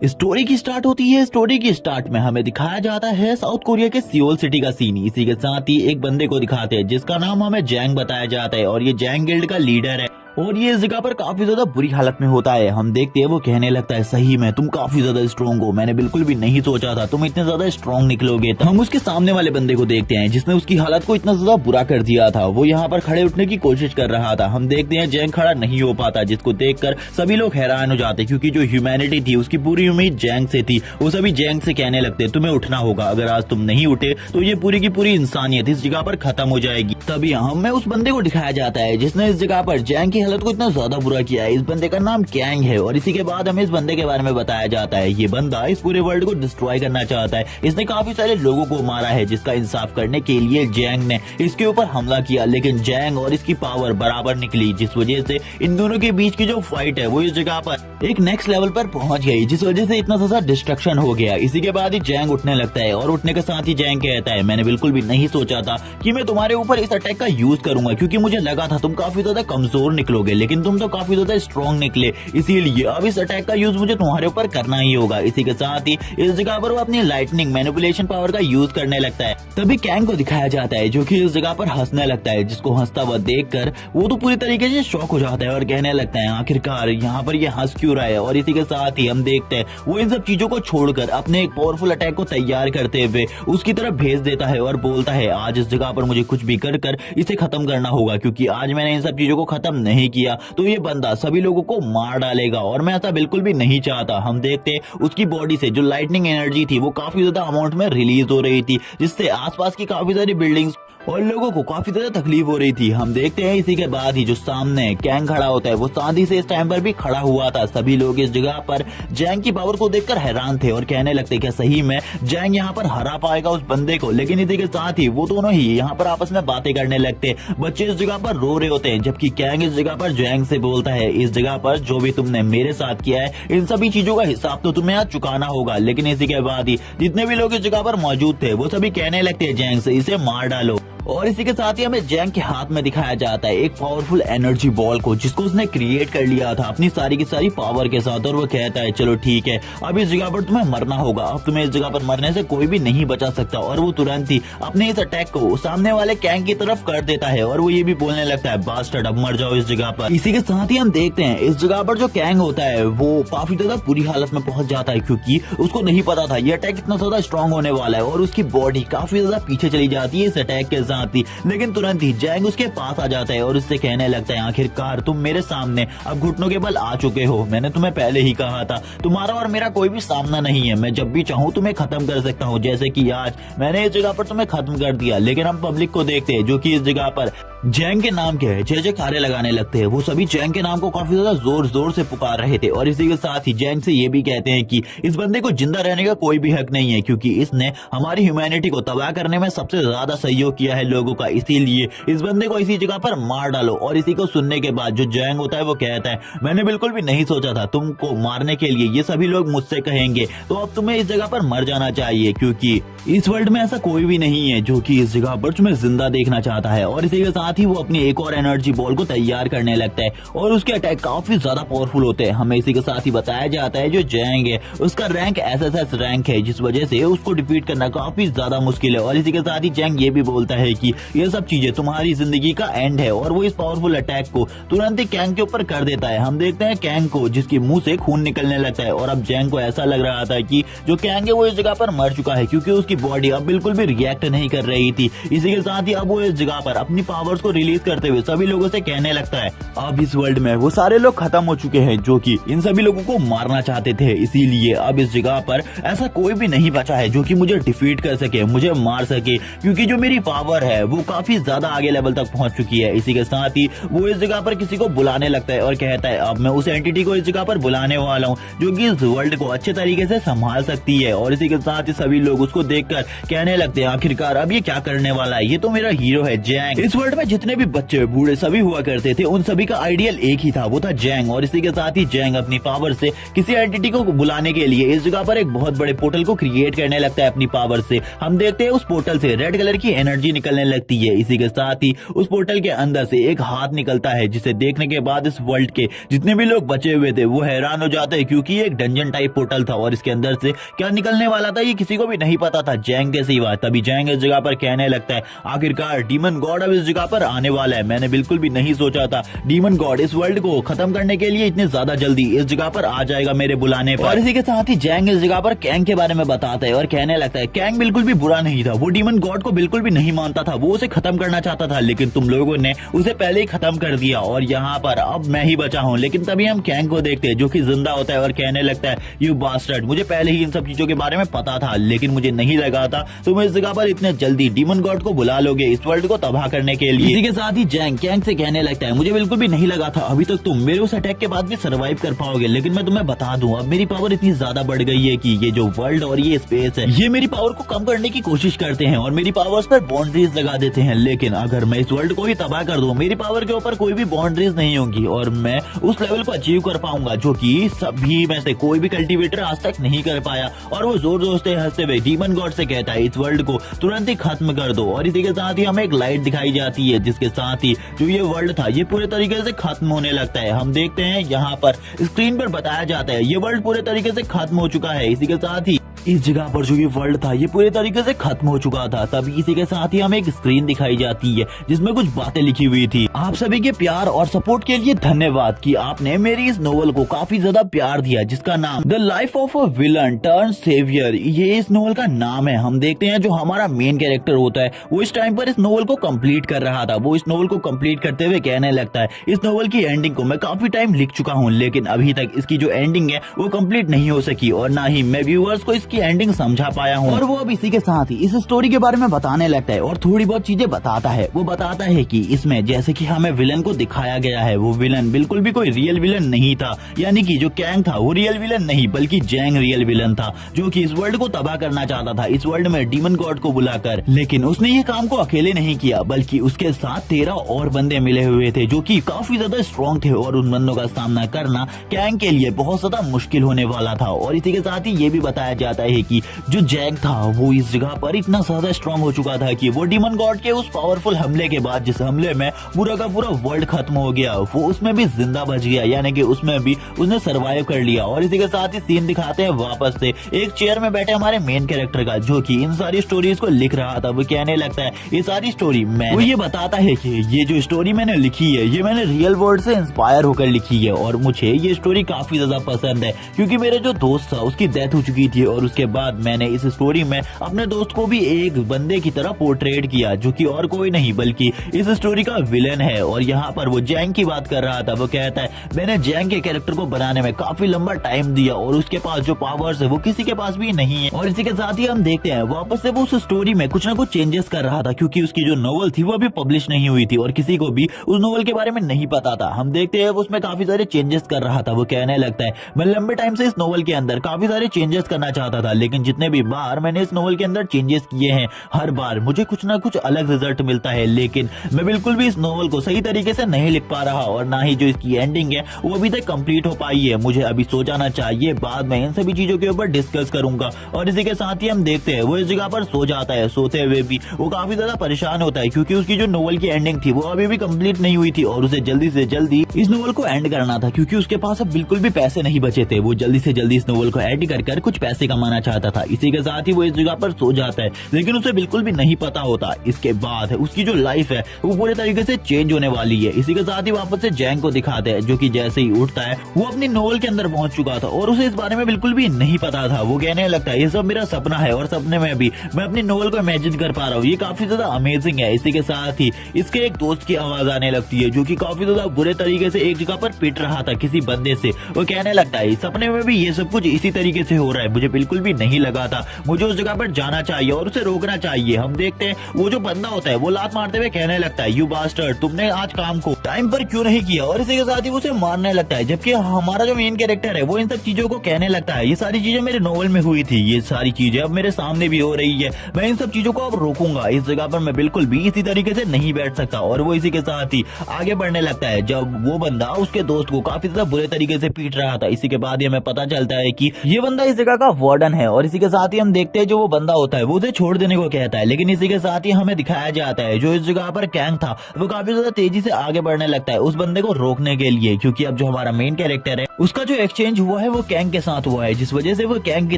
Story की start होती है। स्टोरी की स्टार्ट में हमें दिखाया जाता है साउथ कोरिया के सियोल सिटी का सीन। इसी के साथ ही एक बंदे को दिखाते हैं जिसका नाम हमें जैंग बताया जाता है और ये जैंग गिल्ड का लीडर है और ये इस जगह पर काफी ज्यादा बुरी हालत में होता है। हम देखते हैं वो कहने लगता है, सही में तुम काफी ज्यादा स्ट्रॉन्ग हो, मैंने बिल्कुल भी नहीं सोचा था तुम इतने ज्यादा स्ट्रॉन्ग निकलोगे। तो हम उसके सामने वाले बंदे को देखते हैं जिसने उसकी हालत को इतना ज्यादा बुरा कर दिया था। वो यहाँ पर खड़े उठने की कोशिश कर रहा था। हम देखते हैं जैंग खड़ा नहीं हो पाता, जिसको देखकर सभी लोग हैरान हो जाते क्योंकि जो ह्यूमैनिटी थी उसकी पूरी उम्मीद जैंग से थी। वो सभी जैंग से कहने लगते तुम्हें उठना होगा, अगर आज तुम नहीं उठे तो ये पूरी की पूरी इंसानियत इस जगह पर खत्म हो जाएगी। तभी हमें उस बंदे को दिखाया जाता है जिसने इस जगह पर जैंग की हालत को इतना ज्यादा बुरा किया है। इस बंदे का नाम कैंग है और इसी के बाद हमें इस बंदे के बारे में बताया जाता है। ये बंदा इस पूरे वर्ल्ड को डिस्ट्रॉय करना चाहता है। इसने काफी सारे लोगों को मारा है, जिसका इंसाफ करने के लिए जैंग ने इसके ऊपर हमला किया, लेकिन जैंग और इसकी पावर बराबर निकली, जिस वजह से इन दोनों के बीच की जो फाइट है वो इस जगह पर एक नेक्स्ट लेवल पर पहुंच गई, जिस वजह से इतना ज्यादा डिस्ट्रक्शन हो गया। इसी के बाद ही जैंग उठने लगता है और उठने के साथ ही जैंग कहता है, मैंने बिल्कुल भी नहीं सोचा था कि मैं तुम्हारे ऊपर इस अटैक का यूज करूंगा, क्योंकि मुझे लगा था तुम काफी ज्यादा कमजोर निकलोगे, लेकिन तुम तो काफी ज्यादा स्ट्रॉन्ग निकले, इसीलिए अब इस अटैक का यूज मुझे तुम्हारे ऊपर करना ही होगा। इसी के साथ ही इस जगह पर वो अपनी लाइटनिंग मैनिपुलेशन पावर का यूज करने लगता है। तभी कैंग को दिखाया जाता है जो कि इस जगह पर हंसने लगता है, जिसको हंसता हुआ देखकर वो तो पूरी तरीके से शॉक हो जाता है और कहने लगता है, आखिरकार यहाँ पर ये हंस क्यों रहा है। और इसी के साथ ही हम देखते हैं वो इन सब चीजों को छोड़कर अपने एक पावरफुल अटैक को तैयार करते हुए उसकी तरफ भेज देता है और बोलता है, आज इस जगह पर मुझे कुछ भी कर इसे खत्म करना होगा, क्योंकि आज मैंने इन सब चीजों को खत्म नहीं किया तो ये बंदा सभी लोगों को मार डालेगा और मैं ऐसा बिल्कुल भी नहीं चाहता। हम देखते उसकी बॉडी से जो लाइटनिंग एनर्जी थी वो काफी ज्यादा अमाउंट में रिलीज हो रही थी, जिससे आसपास की काफी सारी बिल्डिंग्स और लोगों को काफी ज्यादा तकलीफ हो रही थी। हम देखते हैं इसी के बाद ही जो सामने कैंग खड़ा होता है वो शांति से इस टाइम पर भी खड़ा हुआ था। सभी लोग इस जगह पर जैंग की पावर को देखकर हैरान थे और कहने लगते क्या सही में जैंग यहाँ पर हरा पाएगा उस बंदे को। लेकिन इसी के साथ ही वो दोनों ही यहाँ पर आपस में बातें करने लगते। बच्चे इस जगह पर रो रहे होते हैं, जबकि कैंग इस जगह पर जैंग से बोलता है, इस जगह पर जो भी तुमने मेरे साथ किया है इन सभी चीजों का हिसाब तो तुम्हें आज चुकाना होगा। लेकिन इसी के बाद ही जितने भी लोग इस जगह पर मौजूद थे वो सभी कहने लगते हैं जैंग से, इसे मार डालो। और इसी के साथ ही हमें जैंग के हाथ में दिखाया जाता है एक पावरफुल एनर्जी बॉल को, जिसको उसने क्रिएट कर लिया था अपनी सारी की सारी पावर के साथ। और वो कहता है, चलो ठीक है, अब इस जगह पर तुम्हें मरना होगा, अब तुम्हें इस जगह पर मरने से कोई भी नहीं बचा सकता। और वो तुरंत ही अपने इस अटैक को सामने वाले कैंग की तरफ कर देता है और वो ये भी बोलने लगता है, बास्टर्ड अब मर जाओ इस जगह पर। इसी के साथ ही हम देखते हैं इस जगह पर जो कैंग होता है वो काफी ज्यादा बुरी हालत में पहुंच जाता है, क्योंकि उसको नहीं पता था ये अटैक इतना ज्यादा स्ट्रॉन्ग होने वाला है और उसकी बॉडी काफी ज्यादा पीछे चली जाती है इस अटैक के साथ ही। लेकिन तुरंत ही जैंग उसके पास आ जाता है और उससे कहने लगता है, आखिरकार तुम मेरे सामने अब घुटनों के बल आ चुके हो, मैंने तुम्हें पहले ही कहा था तुम्हारा और मेरा कोई भी सामना नहीं है, मैं जब भी चाहूँ तुम्हें खत्म कर सकता हूँ, जैसे कि आज मैंने इस जगह पर तुम्हें खत्म कर दिया। लेकिन हम पब्लिक को देखते हैं जो कि इस जगह पर जैंग के नाम के है जय जयकारे लगाने लगते हैं। वो सभी जैंग के नाम को काफी ज्यादा जोर जोर से पुकार रहे थे और इसी के साथ ही जैंग से ये भी कहते हैं कि इस बंदे को जिंदा रहने का कोई भी हक नहीं है, क्योंकि इसने हमारी ह्यूमैनिटी को तबाह करने में सबसे ज्यादा सहयोग किया है लोगों का, इसीलिए इस बंदे को इसी जगह पर मार डालो। और इसी को सुनने के बाद जो जैंग होता है वो कहता है, मैंने बिल्कुल भी नहीं सोचा था तुमको मारने के लिए ये सभी लोग मुझसे कहेंगे, तो अब तुम्हें इस जगह पर मर जाना चाहिए, क्योंकि इस वर्ल्ड में ऐसा कोई भी नहीं है जो कि इस जगह पर तुम्हें जिंदा देखना चाहता है। और इसी के साथ ही वो अपनी एक और एनर्जी बॉल को तैयार करने लगता है और उसके अटैक काफी ज्यादा पावरफुल होते हैं। हमें इसी के साथ ही बताया जाता है जो जैंग है उसका रैंक एसएसएस रैंक है, जिस वजह से उसको डिफीट करना काफी ज्यादा मुश्किल है। और इसी के साथ ही जैंग ये भी बोलता है कि ये सब चीजें तुम्हारी जिंदगी का एंड है और वो इस पावरफुल अटैक को तुरंत ही कैंग के ऊपर कर देता है। हम देखते हैं कैंग को जिसके मुंह से खून निकलने लगता है और अब जैंग को ऐसा लग रहा था कि जो कैंग है वो इस जगह पर मर चुका है, क्योंकि उसकी बॉडी अब बिल्कुल भी रिएक्ट नहीं कर रही थी। इसी के साथ ही अब वो इस जगह पर अपनी पावर्स को रिलीज करते हुए सभी लोगों से कहने लगता है, अब इस वर्ल्ड में वो सारे लोग खत्म हो चुके हैं जो कि इन सभी लोगों को मारना चाहते थे, इसीलिए अब इस जगह पर ऐसा कोई भी नहीं बचा है जो कि मुझे डिफीट कर सके, मुझे मार सके, क्योंकि जो मेरी पावर है वो काफी ज्यादा आगे लेवल तक पहुंच चुकी है। इसी के साथ ही वो इस जगह पर किसी को बुलाने लगता है और कहता है, अब मैं उस एंटिटी को इस जगह पर बुलाने वाला हूँ जो कि इस वर्ल्ड को अच्छे तरीके से संभाल सकती है। और इसी के साथ ही सभी लोग उसको देखकर कहने लगते हैं, आखिरकार अब ये क्या करने वाला है, ये तो मेरा हीरो है जैंग। इस वर्ल्ड में जितने भी बच्चे बूढ़े सभी हुआ करते थे उन सभी का आइडियल एक ही था, वो था जैंग। और इसी के साथ ही जैंग अपनी पावर से किसी एंटिटी को बुलाने के लिए इस जगह पर एक बहुत बड़े पोर्टल को क्रिएट करने लगता है अपनी पावर से। हम देखते हैं उस पोर्टल से रेड कलर की एनर्जी निकल निकलने लगती है। इसी के साथ ही उस पोर्टल के अंदर से एक हाथ निकलता है, जिसे देखने के बाद इस वर्ल्ड के जितने भी लोग बचे हुए थे वो हैरान हो जाते हैं, क्योंकि ये एक डंजन टाइप पोर्टल था और इसके अंदर से क्या निकलने वाला था ये किसी को भी नहीं पता था। जैंग के सिवा तभी जैंग इस जगह पर कहने लगता है आखिरकार डीमन गॉड अब इस जगह पर आने वाला है। मैंने बिल्कुल भी नहीं सोचा था डीमन गॉड इस वर्ल्ड को खत्म करने के लिए इतने ज्यादा जल्दी इस जगह पर आ जाएगा मेरे बुलाने पर। और इसी के साथ ही जैंग इस जगह पर कैंग के बारे में बताता है और कहने लगता है कैंग बिल्कुल भी बुरा नहीं था, वो डीमन गॉड को बिल्कुल भी नहीं मानता था, वो उसे खत्म करना चाहता था, लेकिन तुम लोगों ने उसे पहले ही खत्म कर दिया और यहाँ पर अब मैं ही बचा हूँ। लेकिन तभी हम कैंग को देखते हैं जो कि जिंदा होता है और कहने लगता है यू बास्टर्ड, मुझे पहले ही इन सब चीजों के बारे में पता था, लेकिन मुझे नहीं लगा था तुम इस जगह पर इतने जल्दी डीमन गॉड को बुला लोगे इस वर्ल्ड को तबाह करने के लिए। इसी के साथ ही जैंग कैंग से कहने लगता है मुझे बिल्कुल भी नहीं लगा था अभी तक तुम मेरे उस अटैक के बाद भी सर्वाइव कर पाओगे, लेकिन मैं तुम्हें बता दूं अब मेरी पावर इतनी ज्यादा बढ़ गई है कि ये जो वर्ल्ड और ये स्पेस है ये मेरी पावर को कम करने की कोशिश करते हैं और मेरी पावर्स पर बाउंड्रीज लगा देते हैं, लेकिन अगर मैं इस वर्ल्ड को ही तबाह कर दूं मेरी पावर के ऊपर कोई भी बाउंड्रीज नहीं होंगी और मैं उस लेवल को अचीव कर पाऊंगा जो कि सभी में से कोई भी कल्टीवेटर आज तक नहीं कर पाया। और वो जोर जोर से हंसते हुए डीमन गॉड से कहता है इस वर्ल्ड को तुरंत ही खत्म कर दो। और इसी के साथ ही हमें एक लाइट दिखाई जाती है जिसके साथ ही जो ये वर्ल्ड था ये पूरे तरीके से खत्म होने लगता है। हम देखते हैं यहाँ पर स्क्रीन पर बताया जाता है ये वर्ल्ड पूरे तरीके से खत्म हो चुका है। इसी के साथ ही इस जगह पर जो ये वर्ल्ड था ये पूरे तरीके से खत्म हो चुका था। तभी इसी के साथ ही हमें एक स्क्रीन दिखाई जाती है जिसमें कुछ बातें लिखी हुई थी। आप सभी के प्यार और सपोर्ट के लिए धन्यवाद कि आपने मेरी इस नोवेल को काफी ज्यादा प्यार दिया जिसका नाम the life of a villain turn saviour ये इस नोवेल का नाम है। हम देखते हैं जो हमारा मेन कैरेक्टर होता है वो इस टाइम पर इस नोवेल को कंप्लीट कर रहा था। वो इस नोवेल को कंप्लीट करते हुए कहने लगता है इस नोवेल की एंडिंग को मैं काफी टाइम लिख चुका हूँ, लेकिन अभी तक इसकी जो एंडिंग है वो कंप्लीट नहीं हो सकी और ना ही मैं व्यूअर्स को इसकी एंडिंग समझा पाया हूँ। और वो अब इसी के साथ ही इस स्टोरी के बारे में बताने लगता है और थोड़ी बहुत चीजें बताता है। वो बताता है कि इसमें जैसे कि हमें विलन को दिखाया गया है वो विलन बिल्कुल भी कोई रियल विलन नहीं था, यानी कि जो कैंग था वो रियल विलन नहीं बल्कि जैंग रियल विलन था जो कि इस वर्ल्ड को तबाह करना चाहता था इस वर्ल्ड में डीमन गॉड को बुलाकर। लेकिन उसने ये काम को अकेले नहीं किया बल्कि उसके साथ 13 और बंदे मिले हुए थे जो कि काफी ज्यादा स्ट्रॉन्ग थे और उन बंदों का सामना करना कैंग के लिए बहुत ज्यादा मुश्किल होने वाला था। और इसी के साथ ही ये भी बताया जाता है कि जो जैंग था वो इस जगह पर इतना ज्यादा स्ट्रॉन्ग हो चुका था कि वो डीमन गॉड के उस पावरफुल हमले के बाद जिस हमले में पूरा का पूरा वर्ल्ड खत्म हो गया वो उसमें भी जिंदा बच गया, यानी कि उसमें भी उसने सर्वाइव कर लिया। और इसी के साथ ही सीन दिखाते हैं वापस से एक चेयर में बैठे हमारे मेन कैरेक्टर का जो कि इन सारी स्टोरीज को लिख रहा था। वो कहने लगता है ये सारी स्टोरी मैं, वो ये बताता है कि ये जो स्टोरी मैंने लिखी है ये मैंने रियल वर्ल्ड से इंस्पायर होकर लिखी है और मुझे ये स्टोरी काफी ज्यादा पसंद है क्योंकि मेरे जो दोस्त था उसकी डेथ हो चुकी थी और उसके बाद मैंने इस स्टोरी में अपने दोस्त को भी एक बंदे की तरह पोर्ट्रेट किया जो कि और कोई नहीं बल्कि इस स्टोरी का विलेन है। और यहाँ पर वो जैंग की बात कर रहा था। वो कहता है मैंने जैंग के कैरेक्टर को बनाने में काफी लंबा टाइम दिया और उसके पास जो पावर्स है वो किसी के पास भी नहीं है। और इसी के साथ ही हम देखते हैं वापस से वो उस स्टोरी में कुछ ना कुछ चेंजेस कर रहा था क्योंकि उसकी जो नॉवल थी वो अभी पब्लिश नहीं हुई थी और किसी को भी उस नॉवल के बारे में नहीं पता था। हम देखते हैं उसमें काफी सारे चेंजेस कर रहा था। वो कहने लगता है मैं लंबे टाइम से इस नॉवल के अंदर काफी सारे चेंजेस करना चाहता था, लेकिन जितने भी बार मैंने इस नॉवल के अंदर चेंजेस किए हैं हर बार मुझे कुछ ना कुछ अलग रिजल्ट मिलता है, लेकिन मैं बिल्कुल भी इस नॉवल को सही तरीके से नहीं लिख पा रहा और ना ही जो इसकी एंडिंग है वो अभी तक कंप्लीट हो पाई है। मुझे अभी सो जाना चाहिए, बाद में इन सभी चीजों के ऊपर डिस्कस करूंगा। और इसी के साथ ही हम देखते हैं वो इस जगह पर सो जाता है। सोते हुए भी वो काफी ज्यादा परेशान होता है क्योंकि उसकी जो नॉवल की एंडिंग थी वो अभी भी कंप्लीट नहीं हुई थी और उसे जल्दी से जल्दी इस नॉवल को एंड करना था क्योंकि उसके पास अब बिल्कुल भी पैसे नहीं बचे थे। वो जल्दी से जल्दी इस नॉवल को एंड कर कुछ पैसे कमाना चाहता था। इसी के साथ ही वो इस जगह पर सो जाता है, लेकिन उसे बिल्कुल भी नहीं पता होता इसके बाद उसकी जो लाइफ है वो पूरे तरीके से चेंज होने वाली है। इसी के साथ ही वापस से जैंग को दिखाते हैं जो कि जैसे ही उठता है वो अपनी नॉवल के अंदर पहुंच चुका था और उसे इस बारे में बिल्कुल भी नहीं पता था। वो कहने लगता है ये सब मेरा सपना है और सपने में भी मैं अपनी नॉवल को इमेजिन कर पा रहा हूँ, ये काफी ज्यादा अमेजिंग है। इसी के साथ ही इसके एक दोस्त की आवाज आने लगती है जो कि काफी ज्यादा बुरे तरीके से एक जगह पर पिट रहा था किसी बंदे से। वो कहने लगता है सपने में भी ये सब कुछ इसी तरीके से हो रहा है, मुझे बिल्कुल भी नहीं लगा था, मुझे उस जगह पर जाना चाहिए और उसे रोकना चाहिए। हम देखते हैं वो जो बंदा होता है वो लात मारते हुए कहने लगता है यू बास्टर्ड, तुमने आज काम को टाइम पर क्यों नहीं किया, और इसी के साथ ही उसे मारने लगता है। जबकि हमारा जो मेन कैरेक्टर है वो इन सब चीजों को कहने लगता है ये सारी चीजें मेरे नॉवल में हुई थी, ये सारी चीजें अब मेरे सामने भी हो रही है, मैं इन सब चीजों को अब रोकूंगा, इस जगह पर मैं बिल्कुल भी इसी तरीके से नहीं बैठ सकता। और वो इसी के साथ ही आगे बढ़ने लगता है जब वो बंदा उसके दोस्त को काफी ज्यादा बुरे तरीके से पीट रहा था। इसी के बाद हमें पता चलता है कि ये बंदा इस जगह का वार्डन वार्डन है और इसी के साथ ही हम देखते हैं जो वो बंदा होता है वो उसे छोड़ देने को कहता है, लेकिन इसी के साथ ही हमें दिखाया जाता है जो इस जगह पर कैंग था वो काफी ज्यादा तेजी से आगे बढ़ने लगता है उस बंदे को रोकने के लिए, क्योंकि अब जो हमारा मेन कैरेक्टर है उसका जो एक्सचेंज हुआ है वो कैंग के साथ हुआ है, जिस वजह से वो कैंग की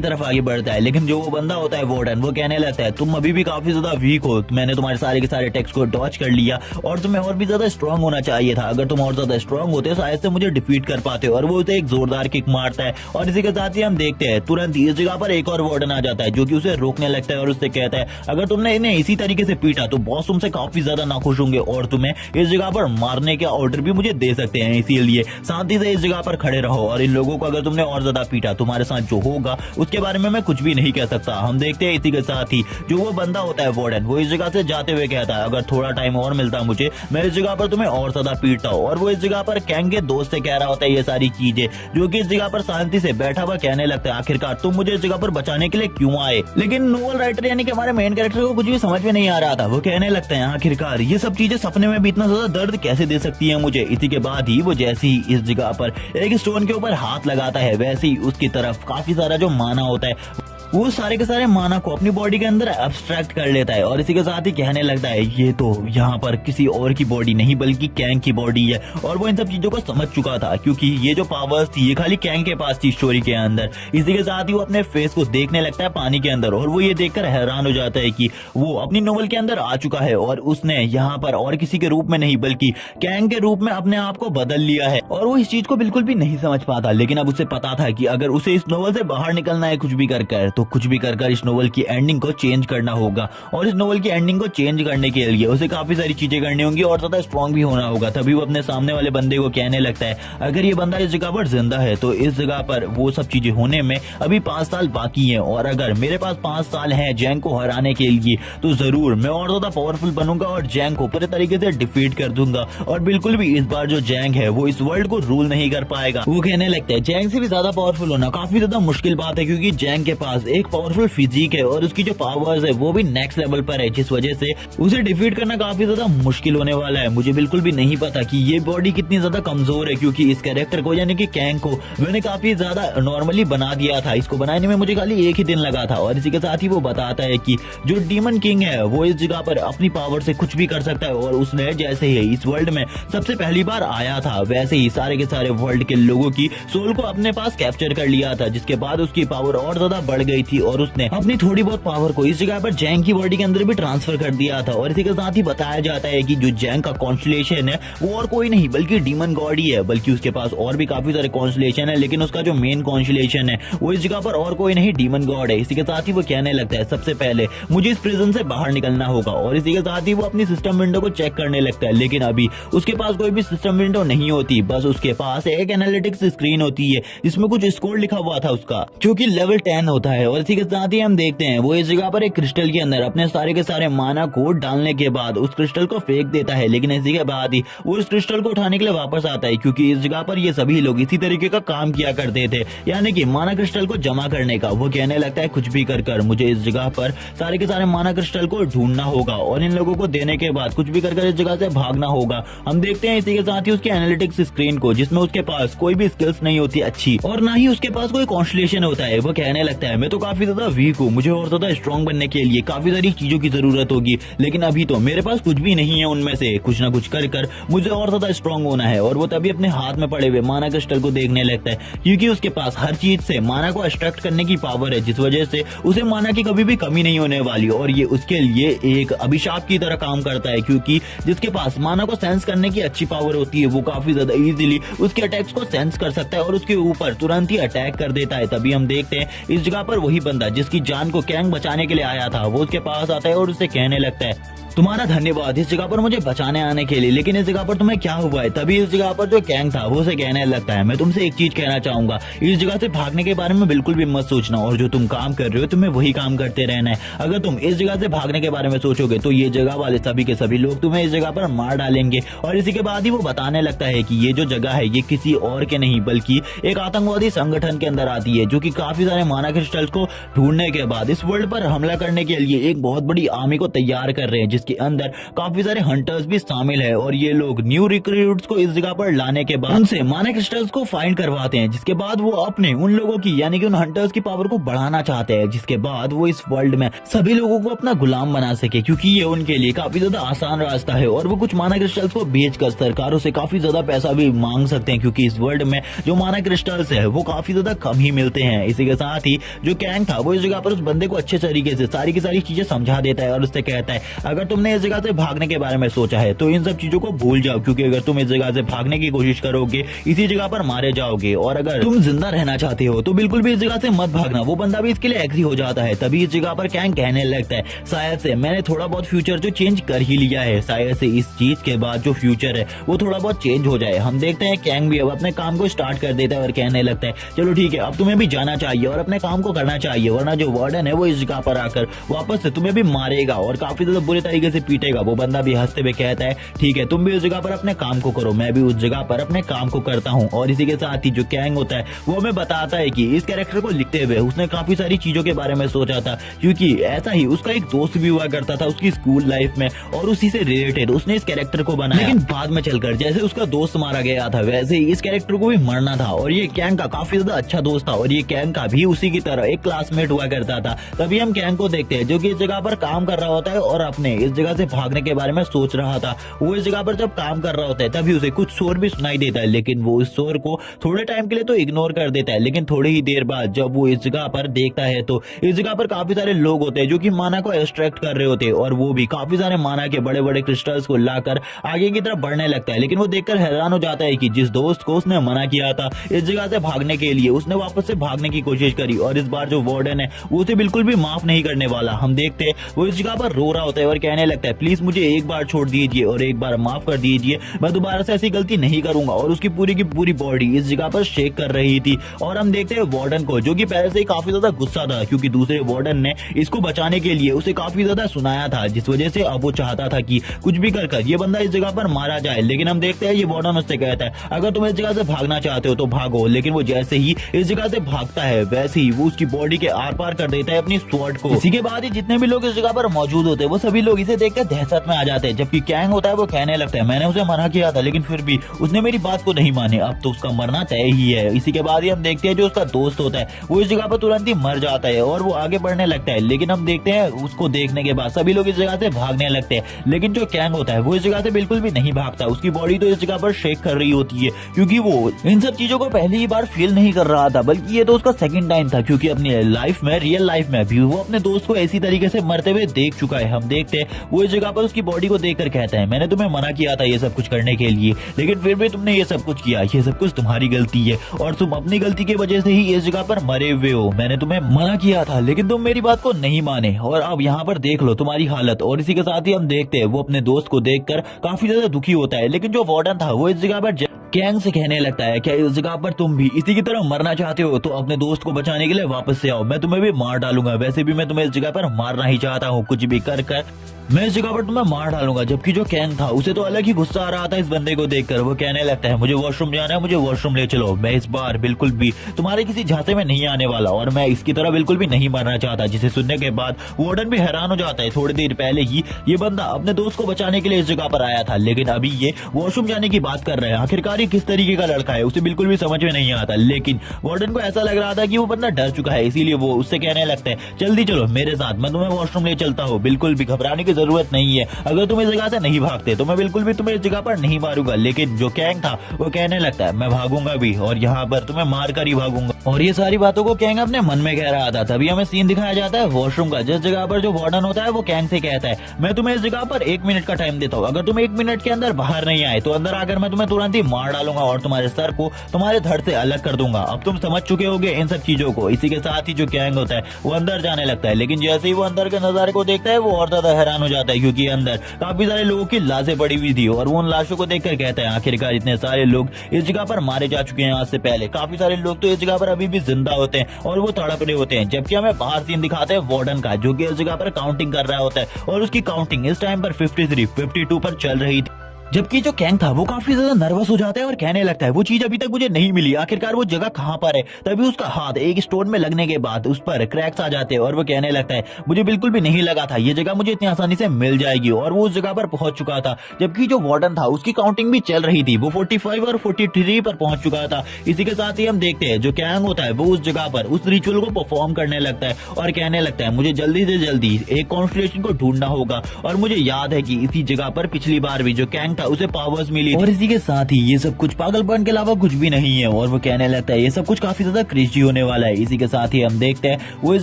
तरफ आगे बढ़ता है। लेकिन जो वो बंदा होता है वार्डन वो कहने लगता है तुम अभी भी काफी ज्यादा वीक हो, मैंने तुम्हारे सारे के सारे टेक्स्ट को डॉच कर लिया और तुम्हें और भी ज्यादा स्ट्रांग होना चाहिए था, अगर तुम और ज्यादा स्ट्रांग होते शायद से मुझे डिफीट कर पाते हो। और वो उसे एक जोरदार किक मारता है और इसी के साथ ही हम देखते हैं तुरंत इस जगह पर एक और वार्डन आ जाता है जो कि उसे रोकने लगता है और उससे कहता है अगर तुमने इन्हें इसी तरीके से पीटा तो बॉस तुमसे काफी ज्यादा नाखुश होंगे और तुम्हें इस जगह पर मारने का ऑर्डर भी मुझे दे सकते हैं, इसीलिए शांति से इस जगह पर खड़े रहो और इन लोगों को अगर तुमने और ज्यादा पीटा तुम्हारे साथ जो होगा उसके बारे में मैं कुछ भी नहीं कह सकता। हम देखते हैं इसी के साथ ही जो वो बंदा होता है वार्डन वो इस जगह से जाते हुए कहता है अगर थोड़ा टाइम और मिलता मुझे मैं इस जगह पर तुम्हें और ज्यादा पीटता हूँ। और वो इस जगह पर कैंग के दोस्त से कह रहा होता है ये सारी चीजें, जो कि इस जगह पर शांति से बैठा हुआ कहने लगता है आखिरकार तुम मुझे इस जगह पर बचाने के लिए क्यों आए। लेकिन नोवेल राइटर यानी कि हमारे मेन कैरेक्टर को कुछ भी समझ में नहीं आ रहा था, वो कहने लगते हैं आखिरकार ये सब चीजें सपने में भी इतना ज्यादा दर्द कैसे दे सकती है मुझे। इसी के बाद ही वो जैसे ही इस जगह पर एक स्टोन के ऊपर हाथ लगाता है वैसे ही उसकी तरफ काफी सारा जो माना होता है वो सारे के सारे माना को अपनी बॉडी के अंदर एब्स्ट्रैक्ट कर लेता है और इसी के साथ ही कहने लगता है ये तो यहाँ पर किसी और की बॉडी नहीं बल्कि कैंग की बॉडी है। और वो इन सब चीजों को समझ चुका था क्योंकि ये जो पावर्स थी ये खाली कैंग के पास थी स्टोरी के अंदर। इसी के साथ ही वो अपने फेस को देखने लगता है पानी के अंदर और वो ये देखकर हैरान हो जाता है कि वो अपनी नोवेल के अंदर आ चुका है और उसने यहाँ पर और किसी के रूप में नहीं बल्कि कैंग के रूप में अपने आप को बदल लिया है। और वो इस चीज को बिल्कुल भी नहीं समझ पाता, लेकिन अब उसे पता था कि अगर उसे इस नोवेल से बाहर निकलना है कुछ भी कर तो कुछ भी कर इस नोवेल की एंडिंग को चेंज करना होगा। और इस नोवेल की एंडिंग को चेंज करने के लिए उसे काफी सारी चीजें करनी होंगी और ज्यादा स्ट्रांग भी होना होगा। तभी वो अपने सामने वाले बंदे को कहने लगता है अगर ये बंदा इस जगह पर जिंदा है तो इस जगह पर वो सब चीजें होने में अभी 5 साल बाकी हैं और अगर मेरे पास 5 साल हैं जैंग को हराने के लिए तो जरूर मैं और ज्यादा पावरफुल बनूंगा और जैंग को पूरे तरीके से डिफीट कर दूंगा और बिल्कुल भी इस बार जो जैंग है वो इस वर्ल्ड को रूल नहीं कर पाएगा। वो कहने लगता है जैंग से भी ज्यादा पावरफुल होना काफी ज्यादा मुश्किल बात है क्योंकि जैंग के पास एक पावरफुल फिजिक है और उसकी जो पावर्स है वो भी नेक्स्ट लेवल पर है, जिस वजह से उसे डिफीट करना काफी ज्यादा मुश्किल होने वाला है। मुझे बिल्कुल भी नहीं पता कि ये बॉडी कितनी ज्यादा कमजोर है क्योंकि इस कैरेक्टर को यानी कि कैंग को मैंने काफी ज्यादा नॉर्मली बना दिया था, इसको बनाने में मुझे खाली 1 ही दिन लगा था। और इसी के साथ ही वो बताता है कि जो डीमन किंग है वो इस जगह पर अपनी पावर से कुछ भी कर सकता है और उसने जैसे ही इस वर्ल्ड में सबसे पहली बार आया था वैसे ही सारे के सारे वर्ल्ड के लोगों की सोल को अपने पास कैप्चर कर लिया था, जिसके बाद उसकी पावर और ज्यादा बढ़ गई थी और उसने अपनी थोड़ी बहुत पावर को इस जगह पर जैंग की बॉडी के अंदर भी ट्रांसफर कर दिया था। और इसी के साथ ही बताया जाता है कि जो जैंग का कॉन्स्टलेशन है वो और कोई नहीं बल्कि डीमन गॉड ही है, बल्कि उसके पास और भी काफी सारे कॉन्स्टलेशन है लेकिन उसका जो मेन कॉन्स्टलेशन है वो इस जगह पर और कोई नहीं डीमन गॉड है। इसी के साथ ही वो कहने लगता है सबसे पहले मुझे इस प्रिजन से बाहर निकलना होगा और इसी के साथ ही वो अपनी सिस्टम विंडो को चेक करने लगता है, लेकिन अभी उसके पास कोई भी सिस्टम विंडो नहीं होती, बस उसके पास एक एनालिटिक्स स्क्रीन होती है जिसमें कुछ स्कोर लिखा हुआ था उसका जो कि लेवल 10 होता है। और इसी के साथ ही हम देखते हैं वो इस जगह पर एक क्रिस्टल के अंदर अपने सारे के सारे माना को डालने के बाद उस क्रिस्टल को फेंक देता है, लेकिन इसी के बाद ही वो उस क्रिस्टल को उठाने के लिए वापस आता है क्योंकि इस जगह पर ये सभी लोग इसी तरीके का काम किया करते थे, यानी कि माना क्रिस्टल को जमा करने का। वो कहने लगता है कुछ भी कर मुझे इस जगह पर सारे के सारे माना क्रिस्टल को ढूंढना होगा और इन लोगों को देने के बाद कुछ भी कर इस जगह से भागना होगा। हम देखते हैं इसी के साथ ही उसके एनालिटिक्स स्क्रीन को जिसमें उसके पास कोई भी स्किल्स नहीं होती अच्छी और ना ही उसके पास कोई कॉन्स्टलेशन होता है। वो कहने लगता है मैं तो काफी ज्यादा वीक हूँ, मुझे और ज्यादा स्ट्रॉन्ग बनने के लिए काफी सारी चीजों की जरूरत होगी, लेकिन अभी तो मेरे पास कुछ भी नहीं है उनमें से कुछ ना कुछ कर मुझे और ज्यादा स्ट्रॉन्ग होना है। और वो तभी अपने हाथ में पड़े हुए माना क्रिस्टल को देखने लगता है क्योंकि उसके पास हर चीज से माना को एक्सट्रैक्ट करने की पावर है, जिस वजह से उसे माना की कभी भी कमी नहीं होने वाली और ये उसके लिए एक अभिशाप की तरह काम करता है क्योंकि जिसके पास माना को सेंस करने की अच्छी पावर होती है वो काफी ज्यादा इजीली उसके अटैक्स को सेंस कर सकता है और उसके ऊपर तुरंत ही अटैक कर देता है। तभी हम देखते हैं इस जगह पर वही बंदा जिसकी जान को कैंग बचाने के लिए आया था वो उसके पास आता है और उससे कहने लगता है तुम्हारा धन्यवाद इस जगह पर मुझे बचाने आने के लिए, लेकिन इस जगह पर तुम्हें क्या हुआ है। तभी इस जगह पर जो कैंग था वो उसे कहने लगता है मैं तुमसे एक चीज कहना चाहूंगा, इस जगह से भागने के बारे में बिल्कुल भी मत सोचना और जो तुम काम कर रहे हो तुम्हें वही काम करते रहना है। अगर तुम इस जगह से भागने के बारे में सोचोगे तो ये जगह वाले सभी के सभी लोग तुम्हें इस जगह पर मार डालेंगे। और इसी के बाद ही वो बताने लगता है कि ये जो जगह है ये किसी और के नहीं बल्कि एक आतंकवादी संगठन के अंदर आती है जो कि काफी सारे माना क्रिस्टल्स को ढूंढने के बाद इस वर्ल्ड पर हमला करने के लिए एक बहुत बड़ी आर्मी को तैयार कर रहे हैं, जिसके अंदर काफी सारे हंटर्स भी शामिल है। और ये लोग न्यू रिक्रूट्स को इस जगह पर लाने के बाद उनसे माना क्रिस्टल्स को फाइंड करवाते हैं, जिसके बाद वो अपने उन लोगों की यानी कि उन हंटर्स की पावर को बढ़ाना चाहते हैं, जिसके बाद वो इस वर्ल्ड में सभी लोगों को अपना गुलाम बना सके, क्योंकि ये उनके लिए काफी ज्यादा आसान रास्ता है। और वो कुछ माना क्रिस्टल्स को बेचकर सरकारों से काफी ज्यादा पैसा भी मांग सकते हैं, क्योंकि इस वर्ल्ड में जो माना क्रिस्टल्स है वो काफी ज्यादा कम ही मिलते हैं। इसी के साथ ही जो कैंग था वो इस जगह पर उस बंदे को अच्छे तरीके से सारी की सारी चीजें समझा देता है और उससे कहता है अगर तुमने इस जगह से भागने के बारे में सोचा है तो इन सब चीजों को भूल जाओ, क्योंकि अगर तुम इस जगह से भागने की कोशिश करोगे इसी जगह पर मारे जाओगे, और अगर तुम जिंदा रहना चाहते हो तो बिल्कुल भी इस जगह से मत भागना। वो बंदा भी इसके लिए एग्री हो जाता है। तभी इस जगह पर कैंग कहने लगता है शायद से मैंने थोड़ा बहुत फ्यूचर जो चेंज कर ही लिया है, शायद से इस चीज के बाद जो फ्यूचर है वो थोड़ा बहुत चेंज हो जाए। हम देखते हैं कैंग भी अब अपने काम को स्टार्ट कर देता है और कहने लगता है चलो ठीक है, अब तुम्हें भी जाना चाहिए और अपने काम को करना चाहिए, वरना जो वार्डन है वो इस जगह पर आकर वापस से तुम्हें भी मारेगा और काफी ज्यादा बुरे तरीके से पीटेगा। वो बंदा भी हंसते हुए कहता है ठीक है, तुम भी उस जगह पर अपने काम को करो, मैं भी उस जगह पर अपने काम को करता हूँ। और इसी के साथ ही जो कैंग होता है वो हमें बताता है कि इस कैरेक्टर को लिखते हुए उसने काफी सारी चीजों के बारे में सोचा था, क्योंकि ऐसा ही उसका एक दोस्त भी हुआ करता था उसकी स्कूल लाइफ में और उसी से रिलेटेड उसने इस कैरेक्टर को बनाया। लेकिन बाद में चलकर जैसे उसका दोस्त मारा गया था वैसे ही इस कैरेक्टर को भी मरना था, और ये कैंग का काफी ज्यादा अच्छा दोस्त था और ये कैंग का भी उसी की तरह एक क्लासमेट हुआ करता था। तभी हम कैंग को देखते हैं जो कि इस जगह पर काम कर रहा होता है और अपने इस जगह से भागने के बारे में सोच रहा था। वो इस जगह पर जब काम कर रहा होता है तभी उसे कुछ शोर भी सुनाई देता है, लेकिन वो इस शोर को थोड़े टाइम के लिए तो इग्नोर कर देता है। लेकिन थोड़ी ही देर बाद जब वो इस जगह पर देखता है तो इस जगह पर काफी सारे लोग होते हैं जो कि माना को एक्सट्रैक्ट कर रहे होते हैं, और वो भी काफी सारे माना के बड़े बड़े क्रिस्टल्स को लाकर आगे की तरफ बढ़ने लगता है। लेकिन वो देखकर हैरान हो जाता है कि जिस दोस्त को उसने मना किया था इस जगह से भागने के लिए उसने वापस से भागने की कोशिश करी, और इस बार जो वार्डन है वो उसे बिल्कुल भी माफ नहीं करने वाला। हम देखते हैं वो इस जगह पर रो रहा होता है और कहने लगता है प्लीज मुझे एक बार छोड़ दीजिए और एक बार माफ कर दीजिए, मैं दोबारा से ऐसी गलती नहीं करूंगा। और उसकी पूरी की पूरी बॉडी इस जगह पर शेक कर रही थी। और हम देखते हैं वार्डन को जो कि पहले से ही काफी ज्यादा गुस्सा था, क्योंकि दूसरे वार्डन ने इसको बचाने के लिए उसे काफी ज्यादा सुनाया था, जिस वजह से अब वो चाहता था कि कुछ भी कर ये बंदा इस जगह पर मारा जाए। लेकिन हम देखते हैं ये वार्डन उससे कहता है अगर तुम इस जगह से भागना चाहते हो तो भागो। लेकिन वो जैसे ही इस जगह से भागता है वैसे ही वो उसकी बॉडी के आर पार कर देता है अपनी स्वॉर्ड को। इसी के बाद ही जितने भी लोग इस जगह पर मौजूद होते हैं वो सभी लोग इसे देखकर दहशत में आ जाते हैं। जबकि कैंग होता है वो कहने लगता है मैंने उसे मना किया था लेकिन फिर भी उसने मेरी बात को नहीं माने, अब तो उसका मरना तय ही है। इसी के बाद ही हम देखते हैं जो उसका दोस्त होता है वो इस जगह पर तुरंत ही मर जाता है और वो आगे बढ़ने लगता है। लेकिन हम देखते हैं उसको देखने के बाद सभी लोग इस जगह से भागने लगते हैं, लेकिन जो कैंग होता है वो इस जगह से बिल्कुल भी नहीं भागता। उसकी बॉडी तो इस जगह पर शेक कर रही होती है, क्योंकि वो इन सब चीजों को पहली ही बार फील नहीं कर रहा था, बल्कि ये तो उसका सेकंड टाइम था, क्योंकि अपनी लाइफ में रियल लाइफ में भी वो अपने दोस्त को ऐसी तरीके से मरते हुए देख चुका है। हम देखते हैं वो इस जगह पर उसकी बॉडी को देखकर कहता है मैंने तुम्हें मना किया था ये सब कुछ करने के लिए, लेकिन फिर भी तुमने ये सब कुछ किया, ये सब कुछ तुम्हारी गलती है और तुम अपनी गलती की वजह से ही इस जगह पर मरे हुए हो। मैंने तुम्हें मना किया था लेकिन तुम मेरी बात को नहीं माने, और अब यहाँ पर देख लो तुम्हारी हालत। और इसी के साथ ही हम देखते हैं वो अपने दोस्त को देखकर काफी ज्यादा दुखी होता है। लेकिन जो वार्डन था वो इस जगह पर कैंग से कहने लगता है क्या इस जगह पर तुम भी इसी की तरह मरना चाहते हो तो अपने दोस्त को बचाने के लिए वापस से आओ, मैं तुम्हें भी मार डालूंगा। वैसे भी मैं तुम्हें इस जगह पर मारना ही चाहता हूँ, कुछ भी कर मैं इस जगह पर तुम्हें मार डालूंगा। जबकि जो कैंग था उसे तो अलग ही गुस्सा आ रहा था इस बंदे को देखकर। वो कहने लगता है मुझे वॉशरूम जाना है, मुझे वॉशरूम ले चलो, मैं इस बार बिल्कुल भी तुम्हारे किसी झांसे में नहीं आने वाला और मैं इसकी तरह बिल्कुल भी नहीं मरना चाहता। जिसे सुनने के बाद वार्डन भी हैरान हो जाता है। थोड़ी देर पहले ही ये बंदा अपने दोस्त को बचाने के लिए इस जगह पर आया था, लेकिन अभी ये वॉशरूम जाने की बात कर रहे हैं। आखिरकार ये किस तरीके का लड़का है उसे बिल्कुल भी समझ में नहीं आता। लेकिन वार्डन को ऐसा लग रहा था कि वो बंदा डर चुका है, इसीलिए वो उससे कहने लगता है जल्दी चलो मेरे साथ, मैं तुम्हें वॉशरूम ले चलता हूँ, बिल्कुल भी घबराने की जरूरत नहीं है। अगर तुम इस जगह से नहीं भागते तो मैं बिल्कुल भी तुम्हें इस जगह पर नहीं मारूंगा। लेकिन जो कैंग था वो कहने लगता है मैं भागूंगा भी और यहाँ पर तुम्हें मार कर ही भागूंगा। और ये सारी बातों को कैंग अपने मन में कह रहा था। तभी हमें सीन दिखाया जाता है वॉशरूम का, जिस जगह पर जो वार्डन होता है वो कैंग से कहता है मैं तुम्हें इस जगह पर 1 मिनट का टाइम देता हूँ, अगर तुम 1 मिनट के अंदर बाहर नहीं आए तो अंदर आकर मैं तुम्हें तुरंत ही मार डालूंगा और तुम्हारे सर को तुम्हारे धड़ से अलग कर दूंगा। अब तुम समझ चुके होगे इन सब चीजों को। इसी के साथ ही जो कैंग होता है वो अंदर जाने लगता है, लेकिन जैसे ही वो अंदर के नजारे को देखता है वो और ज्यादा हैरान हो जाता है, क्योंकि अंदर काफी सारे लोगों की लाशें पड़ी हुई थी और वो उन लाशों को देखकर कहता है आखिरकार इतने सारे लोग इस जगह पर मारे जा चुके हैं आज से पहले। काफी सारे लोग तो इस जगह पर अभी भी जिंदा होते हैं और वो तड़प रहे होते हैं। जबकि हमें बाहर सीन दिखाते हैं वार्डन का, जो कि इस जगह पर काउंटिंग कर रहा होता है और उसकी काउंटिंग इस टाइम पर 53, 52 पर चल रही थी। जबकि जो कैंग था वो काफी ज्यादा नर्वस हो जाता है और कहने लगता है वो चीज अभी तक मुझे नहीं मिली, आखिरकार वो जगह कहाँ पर है। तभी उसका हाथ एक स्टोन में लगने के बाद उस पर क्रैक्स आ जाते हैं और वो कहने लगता है मुझे बिल्कुल भी नहीं लगा था ये जगह मुझे इतनी आसानी से मिल जाएगी, और वो उस जगह पर पहुंच चुका था। जबकि जो वार्डन था उसकी काउंटिंग भी चल रही थी, वो 45 और 43 पर पहुंच चुका था। इसी के साथ ही हम देखते हैं जो कैंग होता है वो उस जगह पर उस रिचुअल को परफॉर्म करने लगता है और कहने लगता है मुझे जल्दी से जल्दी एक कॉन्स्टलेशन को ढूंढना होगा। और मुझे याद है कि इसी जगह पर पिछली बार भी जो कैंग था उसे पावर्स मिली, और इसी के साथ ही ये सब कुछ पागलपन के अलावा कुछ भी नहीं है। और वो कहने लगता है ये सब कुछ काफी ज्यादा क्रेजी होने वाला है। इसी के साथ ही हम देखते हैं वो इस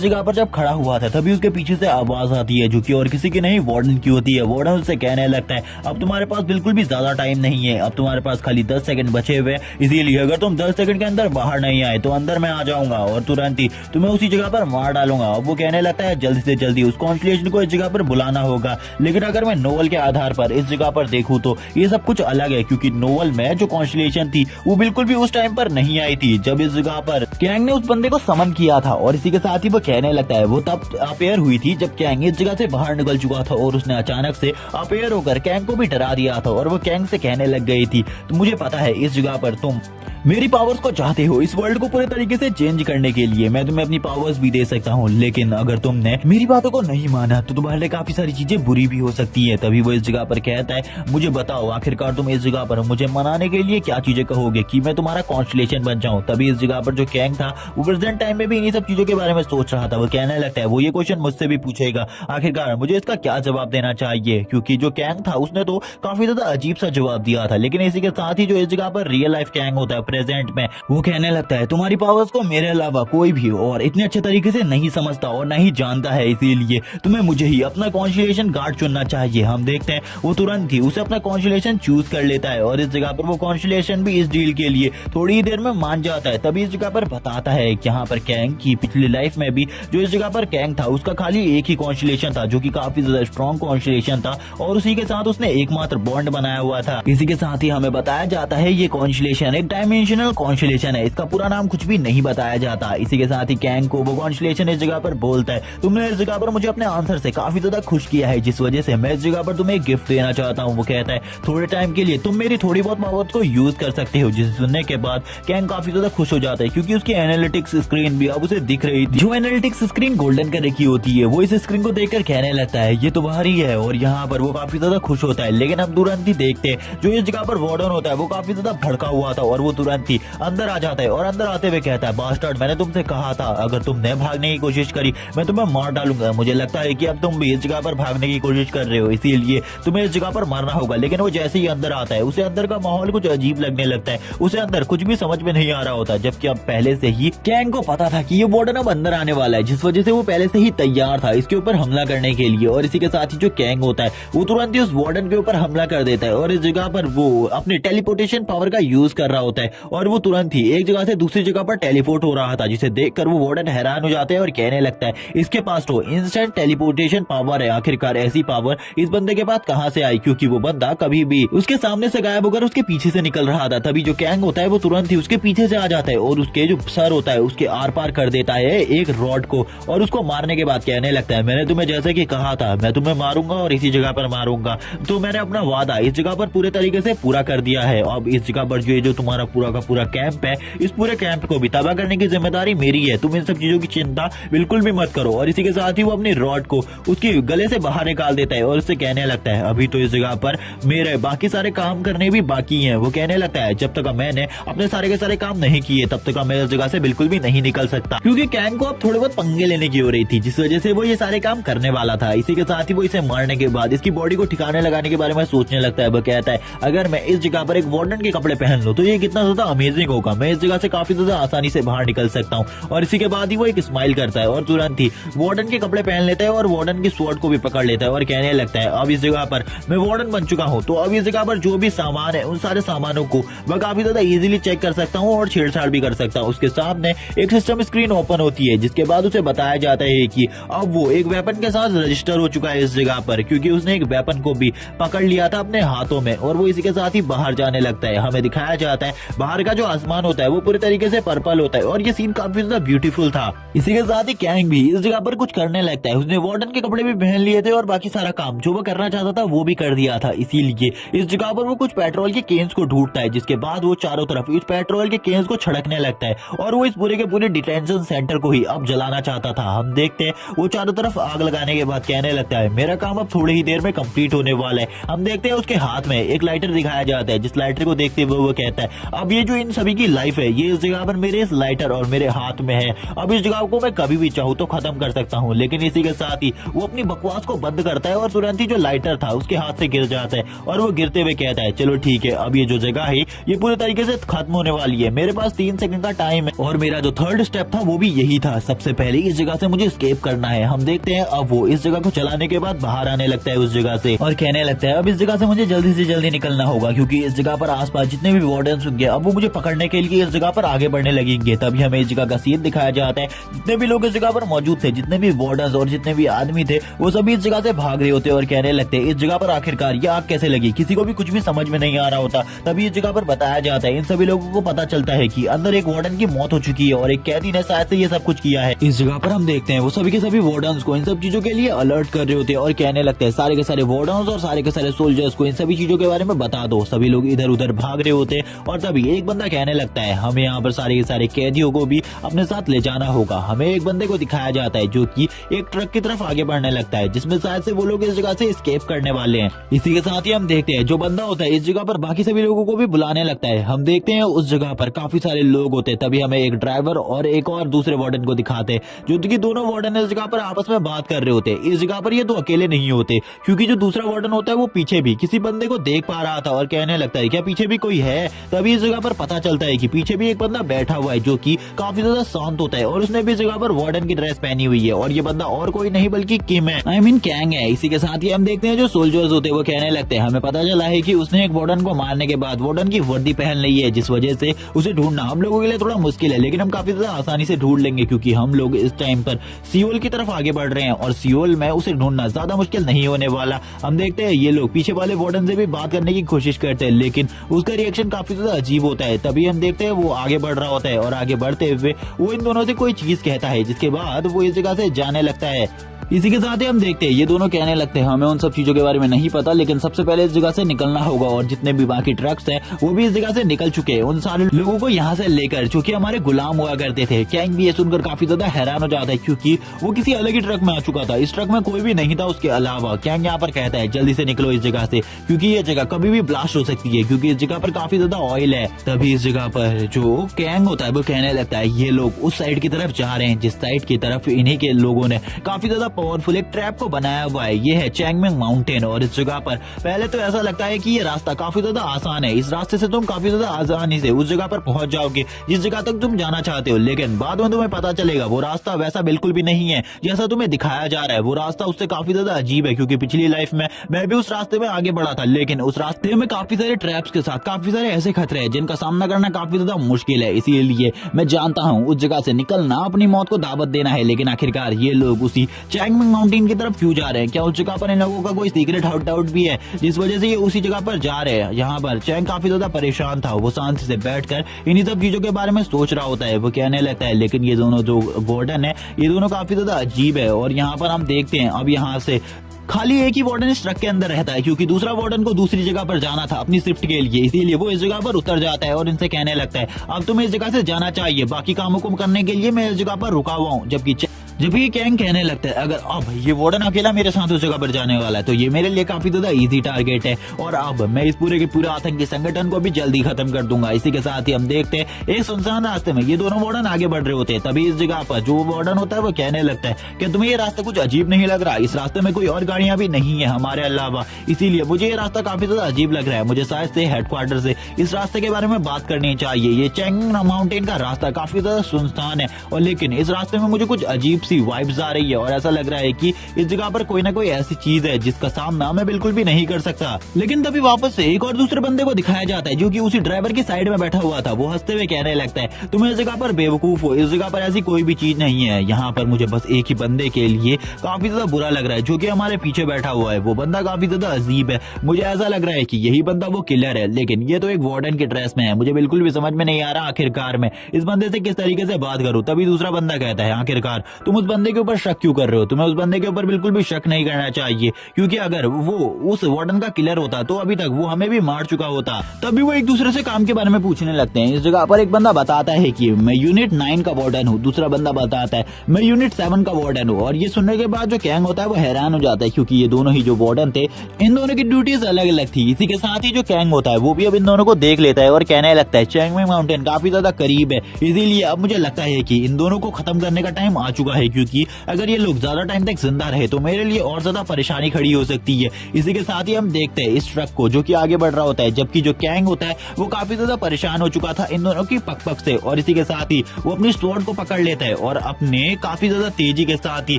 जगह पर जब खड़ा हुआ था तभी उसके पीछे से आवाज आती है जो कि और किसी की नहीं वार्डन की होती है। वार्डन उससे कहने लगता है अब तुम्हारे पास बिल्कुल भी ज्यादा टाइम नहीं है, अब तुम्हारे पास खाली 10 सेकंड बचे हुए, इसीलिए अगर तुम 10 सेकंड के अंदर बाहर नहीं आए तो अंदर मैं आ जाऊंगा और तुरंत ही तुम्हें उसी जगह पर मार डालूंगा। अब वो कहने लगता है जल्दी से जल्दी उस कॉन्स्टलेशन को इस जगह पर बुलाना होगा। लेकिन अगर मैं नोवेल के आधार पर इस जगह पर देखूं तो ये सब कुछ अलग है, क्योंकि नोवेल में जो कॉन्स्टलेशन थी वो बिल्कुल भी उस टाइम पर नहीं आई थी जब इस जगह पर कैंग ने उस बंदे को समन किया था। और इसी के साथ ही वो कहने लगता है वो तब अपेयर हुई थी जब कैंग इस जगह से बाहर निकल चुका था और उसने अचानक से अपेयर होकर कैंग को भी डरा दिया था। और वो कैंग से कहने लग गई थी तो मुझे पता है इस जगह पर तुम मेरी पावर्स को चाहते हो, इस वर्ल्ड को पूरे तरीके से चेंज करने के लिए मैं तुम्हें अपनी पावर्स भी दे सकता हूँ, लेकिन अगर तुमने मेरी बातों को नहीं माना तो तुम्हारे लिए काफी सारी चीजें बुरी भी हो सकती है। तभी वो इस जगह पर कहता है मुझे बताओ आखिरकार तुम इस जगह पर मुझे मनाने के लिए क्या चीजें कहोगे कि मैं तुम्हारा कॉन्स्टलेशन बन जाऊं। तभी इस जगह पर जो कैंग था वो प्रेजेंट टाइम में भी इन्हीं सब चीजों के बारे में सोच रहा था। वो कहने लगता है वो ये क्वेश्चन मुझसे भी पूछेगा, आखिरकार मुझे इसका क्या जवाब देना चाहिए, क्योंकि जो कैंग था उसने तो काफी ज्यादा अजीब सा जवाब दिया था। लेकिन इसी के साथ ही जो इस जगह पर रियल लाइफ कैंग होता है प्रेजेंट में, वो कहने लगता है तुम्हारी पावर्स को मेरे अलावा कोई भी और इतने अच्छे तरीके से नहीं समझता और नहीं जानता है, इसीलिए तुम्हें मुझे ही अपना कॉन्स्टलेशन गार्ड चुनना चाहिए। हम देखते हैं वो तुरंत ही उसे अपना कॉन्स्टलेशन चूज कर लेता है और इस जगह पर वो कॉन्स्टलेशन भी इस डील के लिए थोड़ी ही देर में मान जाता है। तभी इस जगह पर बताता है कि यहाँ पर कैंग की पिछली लाइफ में भी जो इस जगह पर कैंग था उसका खाली एक ही कॉन्स्टलेशन था जो कि काफी ज्यादा स्ट्रॉन्ग कॉन्स्टलेशन था और उसी के साथ उसने एकमात्र बॉन्ड बनाया हुआ था। इसी के साथ ही हमें बताया जाता है ये कॉन्स्टलेशन एक डायमेंशनल कॉन्स्टलेशन है, इसका पूरा नाम कुछ भी नहीं बताया जाता। इसी के साथ ही कैंग को वो कॉन्स्टलेशन इस जगह पर बोलता है तुमने इस जगह पर मुझे अपने आंसर से काफी ज्यादा खुश किया है, जिस वजह से मैं इस जगह पर तुम्हें एक गिफ्ट देना चाहता हूँ। वो कहता है थोड़े टाइम के लिए तुम मेरी थोड़ी बहुत पावर को यूज कर सकते हो। जिसे सुनने के बाद कैंग काफी ज्यादा खुश हो जाता है क्योंकि उसकी एनालिटिक्स स्क्रीन भी अब उसे दिख रही थी। जो एनालिटिक्स स्क्रीन गोल्डन कलर की होती है वो इस स्क्रीन को देखकर कहने लगता है ये तो बाहर ही है, और यहाँ पर वो काफी ज्यादा खुश होता है। लेकिन हम तुरंत ही देखते हैं जो इस जगह पर वार्डन होता है वो काफी ज्यादा भड़का हुआ था और वो तुरंत ही अंदर आ जाता है और अंदर आते हुए कहता है बास्टर्ड मैंने तुमसे कहा था अगर तुमने भागने की कोशिश करी मैं तुम्हें मार डालूंगा। मुझे लगता है कि अब तुम भी इस जगह पर भागने की कोशिश कर रहे हो, इसीलिए तुम्हें इस जगह पर मरना होगा। लेकिन वो जैसे ही अंदर आता है उसे अंदर का माहौल कुछ अजीब लगने लगता है, उसे अंदर कुछ भी समझ में नहीं आ रहा होता। जबकि अब पहले से ही कैंग को पता था कि ये वार्डन अब अंदर आने वाला है, जिस वजह से वो पहले से ही तैयार था इसके ऊपर हमला करने के लिए। और इसी के साथ ही जो कैंग होता है वो तुरंत ही उस वार्डन के ऊपर हमला कर देता है और इस जगह पर वो अपने टेलीपोर्टेशन पावर का यूज कर रहा होता है और वो तुरंत ही एक जगह से दूसरी जगह पर टेलीपोर्ट हो रहा था, जिसे देखकर वो वार्डन हैरान हो जाते हैं और कहने लगता है इसके पास तो इंस्टेंट टेलीपोर्टेशन पावर है, आखिरकार ऐसी पावर इस बंदे के पास कहां से आई, क्योंकि वो बंदा कभी भी उसके सामने से गायब होकर उसके पीछे से निकल रहा था। तभी जो कैंग होता है वो तुरंत ही उसके पीछे से आ जाता है और उसके जो सर होता है उसके आर पार कर देता है एक रॉड को और उसको मारने के बाद कहने लगता है मैंने तुम्हें जैसे कि कहा था मैं तुम्हें मारूंगा और इसी जगह पर मारूंगा, तो मैंने अपना वादा इस जगह पर पूरे तरीके से पूरा कर दिया है। अब इस जगह पर जो तुम्हारा पूरा का पूरा कैंप है इस पूरे कैंप को भी तबाह करने की जिम्मेदारी मेरी है, तुम इन सब चीजों की चिंता बिल्कुल भी मत करो। और इसी के साथ ही वो अपनी रॉड को उसके गले से बाहर निकाल देता है और उससे कहने लगता है अभी तो इस जगह पर मेरे बाकी सारे काम करने भी बाकी हैं। वो कहने लगता है जब तक मैंने अपने सारे के सारे काम नहीं किए तब तक मैं इस जगह से बिल्कुल भी नहीं निकल सकता, क्योंकि कैंग को अब थोड़े बहुत पंगे लेने की हो रही थी, जिस वजह से वो ये सारे काम करने वाला था। इसी के साथ ही वो इसे मारने के बाद इसकी बॉडी को ठिकाने लगाने के बारे में सोचने लगता है। वो कहता है अगर मैं इस जगह पर एक वार्डन के कपड़े पहन लूं तो ये कितना ज्यादा अमेजिंग होगा, मैं इस जगह से काफी ज्यादा आसानी से बाहर निकल सकता हूँ। और इसी के बाद ही वो एक स्माइल करता है और तुरंत ही वार्डन के कपड़े पहन लेता है और वार्डन की स्वॉर्ड को भी पकड़ लेता है और कहने लगता है अब इस जगह पर मैं वार्डन बन चुका हूँ, तो अब इस जगह पर जो भी सामान है उन सारे सामानों को मैं काफी ज्यादा इजीली चेक कर सकता हूँ और छेड़छाड़ भी कर सकता हूँ। उसके सामने एक सिस्टम स्क्रीन ओपन होती है जिसके बाद उसे बताया जाता है कि अब वो एक वेपन के साथ रजिस्टर हो चुका है इस जगह पर, क्योंकि उसने एक वेपन को भी पकड़ लिया था अपने हाथों में और वो इसी के साथ ही बाहर जाने लगता है। हमें दिखाया जाता है बाहर का जो आसमान होता है वो पूरे तरीके से पर्पल होता है और ये सीन काफी ज्यादा ब्यूटीफुल था। इसी के साथ ही कैंग भी इस जगह पर कुछ करने लगता है, उसने वार्डन के कपड़े भी पहन लिए थे और बाकी सारा काम जो वो करना चाहता था वो भी कर दिया था। इसीलिए लिए इस जगह पर वो कुछ पेट्रोल के केन्स को ढूंढता है, जिसके बाद वो चारों तरफ इस पेट्रोल के केन्स को छिड़कने लगता है और वो इस पूरे के पूरे डिटेंशन सेंटर को ही अब जलाना चाहता था। हम देखते हैं वो चारों तरफ आग लगाने के बाद कहने लगता है मेरा काम अब थोड़ी ही देर में कंप्लीट होने वाला है। हम देखते हैं उसके हाथ में एक लाइटर दिखाया जाता है, जिस लाइटर को देखते हुए वो कहता है अब ये जो इन सभी की लाइफ है ये इस जगह पर मेरे इस लाइटर और मेरे हाथ में है। अब इस जगह को मैं कभी भी चाहूँ तो खत्म कर सकता हूँ। लेकिन इसी के साथ ही वो अपनी बकवास को बंद करता है और तुरंत ही जो लाइटर था उसके हाथ से गिर जाता है और वो गिरते हुए कहता है चलो ठीक है, अब ये जो जगह है ये पूरे तरीके से खत्म होने वाली है। मेरे पास 3 सेकंड का टाइम है और मेरा जो थर्ड स्टेप था वो भी यही था, सबसे पहले इस जगह से मुझे एस्केप करना है। हम देखते हैं अब वो इस जगह को चलाने के बाद बाहर आने लगता है उस जगह से और कहने लगता है अब इस जगह से मुझे जल्दी से जल्दी निकलना होगा, क्योंकि इस जगह पर आसपास जितने भी वार्डन्स होंगे अब वो मुझे पकड़ने के लिए इस जगह पर आगे बढ़ने लगेंगे। तभी हमें इस जगह का सीन दिखाया जाता है, जितने भी लोग इस जगह पर मौजूद थे, जितने भी वार्डन्स और जितने भी आदमी थे वो सभी इस जगह से भाग रहे होते और कहने लगते इस जगह पर आखिरकार ये आग कैसे लगी। किसी को भी कुछ भी समझ में नहीं आ रहा होता। तभी इस जगह पर बताया जाता है इन सभी लोगों को पता चलता है कि अंदर एक वार्डन की मौत हो चुकी है और एक कैदी ने शायद से ये सब कुछ किया है। इस जगह पर हम देखते हैं वो सभी के सभी वार्डन्स को इन सब चीजों के लिए अलर्ट कर रहे होते हैं और कहने लगते हैं सारे के सारे वार्डन्स और सारे के सारे सोल्जर्स को इन सभी चीजों के बारे में बता दो। सभी लोग इधर उधर भाग रहे होते हैं और तभी एक बंदा कहने लगता है हमें यहाँ पर सारे के सारे कैदियों को भी अपने साथ ले जाना होगा। हमें एक बंदे को दिखाया जाता है जो कि एक ट्रक की तरफ आगे बढ़ने लगता है, जिसमें शायद से वो लोग इस जगह से एस्केप करने वाले हैं। इसी के साथ ही हम देखते हैं जो बंदा होता है इस जगह पर बाकी सभी लोगों को भी बुलाने लगता है। हम देखते हैं उस जगह पर काफी सारे लोग होते हैं। तभी हमें एक ड्राइवर और एक और दूसरे वार्डन को दिखाते हैं, जो कि दोनों वार्डन इस जगह पर आपस में बात कर रहे होते हैं। इस जगह पर ये तो अकेले नहीं होते, क्योंकि जो दूसरा वार्डन होता है वो पीछे भी किसी बंदे को देख पा रहा था और कहने लगता है क्या पीछे भी कोई है। तभी इस जगह पर पता चलता है कि पीछे भी एक बंदा बैठा हुआ है जो कि काफी ज्यादा शांत होता है और उसने भी इस जगह पर वार्डन की ड्रेस पहनी हुई है और ये बंदा और कोई नहीं बल्कि किम है, आई मीन कैंग है। इसी के साथ ही हम देखते हैं जो सोल्जर्स होते हैं वो कहने लगते हैं हमें पता चला है कि उसने एक वार्डन को मारने के बाद वार्डन की वर्दी पहन ली है, जिस वजह से उसे ढूंढना हम लोगों के लिए थोड़ा मुश्किल है, लेकिन हम काफी ज्यादा आसानी से ढूंढ लेंगे क्योंकि हम लोग इस टाइम पर सियोल की तरफ आगे बढ़ रहे हैं और सियोल में उसे ढूंढना ज्यादा मुश्किल नहीं होने वाला। हम देखते हैं ये लोग पीछे वाले वार्डन से भी बात करने की कोशिश करते हैं, लेकिन उसका रिएक्शन काफी ज्यादा अजीब होता है। तभी हम देखते हैं वो आगे बढ़ रहा होता है और आगे बढ़ते हुए वो इन दोनों से कोई चीज कहता है, जिसके बाद वो इस जगह से जाने लगता है। इसी के साथ ही हम देखते हैं ये दोनों कहने लगते हैं हमें उन सब चीजों के बारे में नहीं पता, लेकिन सबसे पहले इस जगह से निकलना होगा और जितने भी बाकी ट्रक्स हैं वो भी इस जगह से निकल चुके हैं, उन सारे लोगों को यहाँ से लेकर जो कि हमारे गुलाम हुआ करते थे। कैंग भी ये सुनकर काफी ज्यादा हैरान हो जाता है क्योंकि वो किसी अलग ही ट्रक में आ चुका था, इस ट्रक में कोई भी नहीं था उसके अलावा। कैंग यहाँ पर कहता है जल्दी से निकलो इस जगह से, क्योंकि ये जगह कभी भी ब्लास्ट हो सकती है, क्योंकि इस जगह पर काफी ज्यादा ऑयल है। तभी इस जगह पर जो कैंग होता है वो कहने लगता है ये लोग उस साइड की तरफ जा रहे हैं जिस साइड की तरफ इन्हीं के लोगों ने काफी ज्यादा पावरफुल एक ट्रैप को बनाया हुआ है। ये है चैंगमेंग माउंटेन और इस जगह पर पहले तो ऐसा लगता है कि ये रास्ता काफी ज्यादा आसान है, इस रास्ते से तुम काफी ज्यादा आसानी से उस जगह पर पहुंच जाओगे जिस जगह तक तुम जाना चाहते हो, लेकिन बाद में तुम्हें पता चलेगा वो रास्ता वैसा बिल्कुल भी नहीं है जैसा तुम्हें दिखाया जा रहा है। वो रास्ता उससे काफी ज्यादा अजीब है, क्योंकि पिछली लाइफ में मैं भी उस रास्ते में आगे बढ़ा था, लेकिन उस रास्ते में काफी सारे ट्रैप्स के साथ काफी सारे ऐसे खतरे हैं जिनका सामना करना काफी ज्यादा मुश्किल है। इसीलिए मैं जानता हूँ उस जगह से निकलना अपनी मौत को दावत देना है, लेकिन आखिरकार ये लोग उसी चैंगमेंग माउंटेन की तरफ क्यों जा रहे हैं? क्या उस जगह पर इन लोगों का कोई सीक्रेट हाउट भी है जिस वजह से ये उसी जगह पर जा रहे हैं? यहाँ पर चैंग काफी ज्यादा परेशान था, वो शांति से बैठकर इन्हीं सब चीजों के बारे में सोच रहा होता है। वो कहने लगता है लेकिन ये दोनों जो वार्डन है ये दोनों काफी ज्यादा अजीब है। और यहाँ पर हम देखते हैं अब यहाँ से खाली एक ही वार्डन इस ट्रक के अंदर रहता है, क्योंकि दूसरा वार्डन को दूसरी जगह पर जाना था अपनी शिफ्ट के लिए, इसीलिए वो इस जगह पर उतर जाता है और इनसे कहने लगता है अब तुम्हें इस जगह से जाना चाहिए, बाकी कामों को करने के लिए मैं इस जगह पर रुका हुआ हूँ। जबकि जब ये कैंग कहने लगता है अगर अब ये वार्डन अकेला मेरे साथ उस जगह पर जाने वाला है तो ये मेरे लिए काफी ज्यादा इजी टारगेट है और अब मैं इस पूरे के पूरे आतंकी संगठन को भी जल्दी खत्म कर दूंगा। इसी के साथ ही हम देखते हैं एक सुनसान रास्ते में ये दोनों वार्डन आगे बढ़ रहे होते हैं। तभी इस जगह पर जो वार्डन होता है वो कहने लगता है कि तुम्हें ये रास्ता कुछ अजीब नहीं लग रहा? इस रास्ते में कोई और गाड़ियां भी नहीं है हमारे अलावा, इसीलिए मुझे ये रास्ता काफी ज्यादा अजीब लग रहा है। मुझे शायद से हेडक्वार्टर से इस रास्ते के बारे में बात करनी चाहिए। ये चैंगमेंग माउंटेन का रास्ता काफी ज्यादा सुनसान है और लेकिन इस रास्ते में मुझे कुछ अजीब सी वाइब्स आ रही है और ऐसा लग रहा है कि इस जगह पर कोई ना कोई ऐसी चीज है जिसका सामना मैं बिल्कुल भी नहीं कर सकता। लेकिन तभी वापस से एक और दूसरे बंदे को दिखाया जाता है जो कि उसी ड्राइवर की साइड में बैठा हुआ था। वो हंसते हुए कहने लगता है तुम इस जगह पर बेवकूफ हो, इस जगह पर ऐसी कोई भी चीज नहीं है। यहाँ पर मुझे बस एक ही बंदे के लिए काफी ज्यादा बुरा लग रहा है जो कि हमारे पीछे बैठा हुआ है। वो बंदा काफी ज्यादा अजीब है, मुझे ऐसा लग रहा है कि यही बंदा वो किलर है, लेकिन ये तो एक वार्डन की ड्रेस में है। मुझे बिल्कुल भी समझ में नहीं आ रहा आखिरकार मैं इस बंदे से किस तरीके से बात करूं। तभी दूसरा बंदा कहता है आखिरकार तुम उस बंदे के ऊपर शक क्यों कर रहे हो? तुम्हें उस बंदे के ऊपर बिल्कुल भी शक नहीं करना चाहिए, क्योंकि अगर वो उस वार्डन का किलर होता तो अभी तक वो हमें भी मार चुका होता। तभी वो एक दूसरे से काम के बारे में पूछने लगते हैं। इस जगह पर एक बंदा बताता है कि मैं यूनिट 9 का वार्डन हूँ, दूसरा बंदा बताता है मैं यूनिट 7 का वार्डन हूँ। और ये सुनने के बाद जो कैंग होता है वो हैरान हो जाता है, क्योंकि ये दोनों ही जो वार्डन थे इन दोनों की ड्यूटीज अलग अलग थी। इसी के साथ ही जो कैंग होता है वो भी अब इन दोनों को देख लेता है और कहने लगता है चैंगमेंग माउंटेन काफी ज्यादा करीब है, इसीलिए अब मुझे लगता है कि इन दोनों को खत्म करने का टाइम आ चुका है, क्योंकि अगर ये लोग ज्यादा टाइम तक जिंदा रहे तो मेरे लिए और ज्यादा परेशानी खड़ी हो सकती है। इसी के साथ ही हम देखते हैं इस ट्रक को जो कि आगे बढ़ रहा होता है, जबकि जो कैंग होता है वो काफी ज्यादा परेशान हो चुका था इन दोनों की पक से। और इसी के साथ ही वो अपनी स्वॉर्ड को पकड़ लेता है और अपने काफी ज्यादा तेजी के साथ ही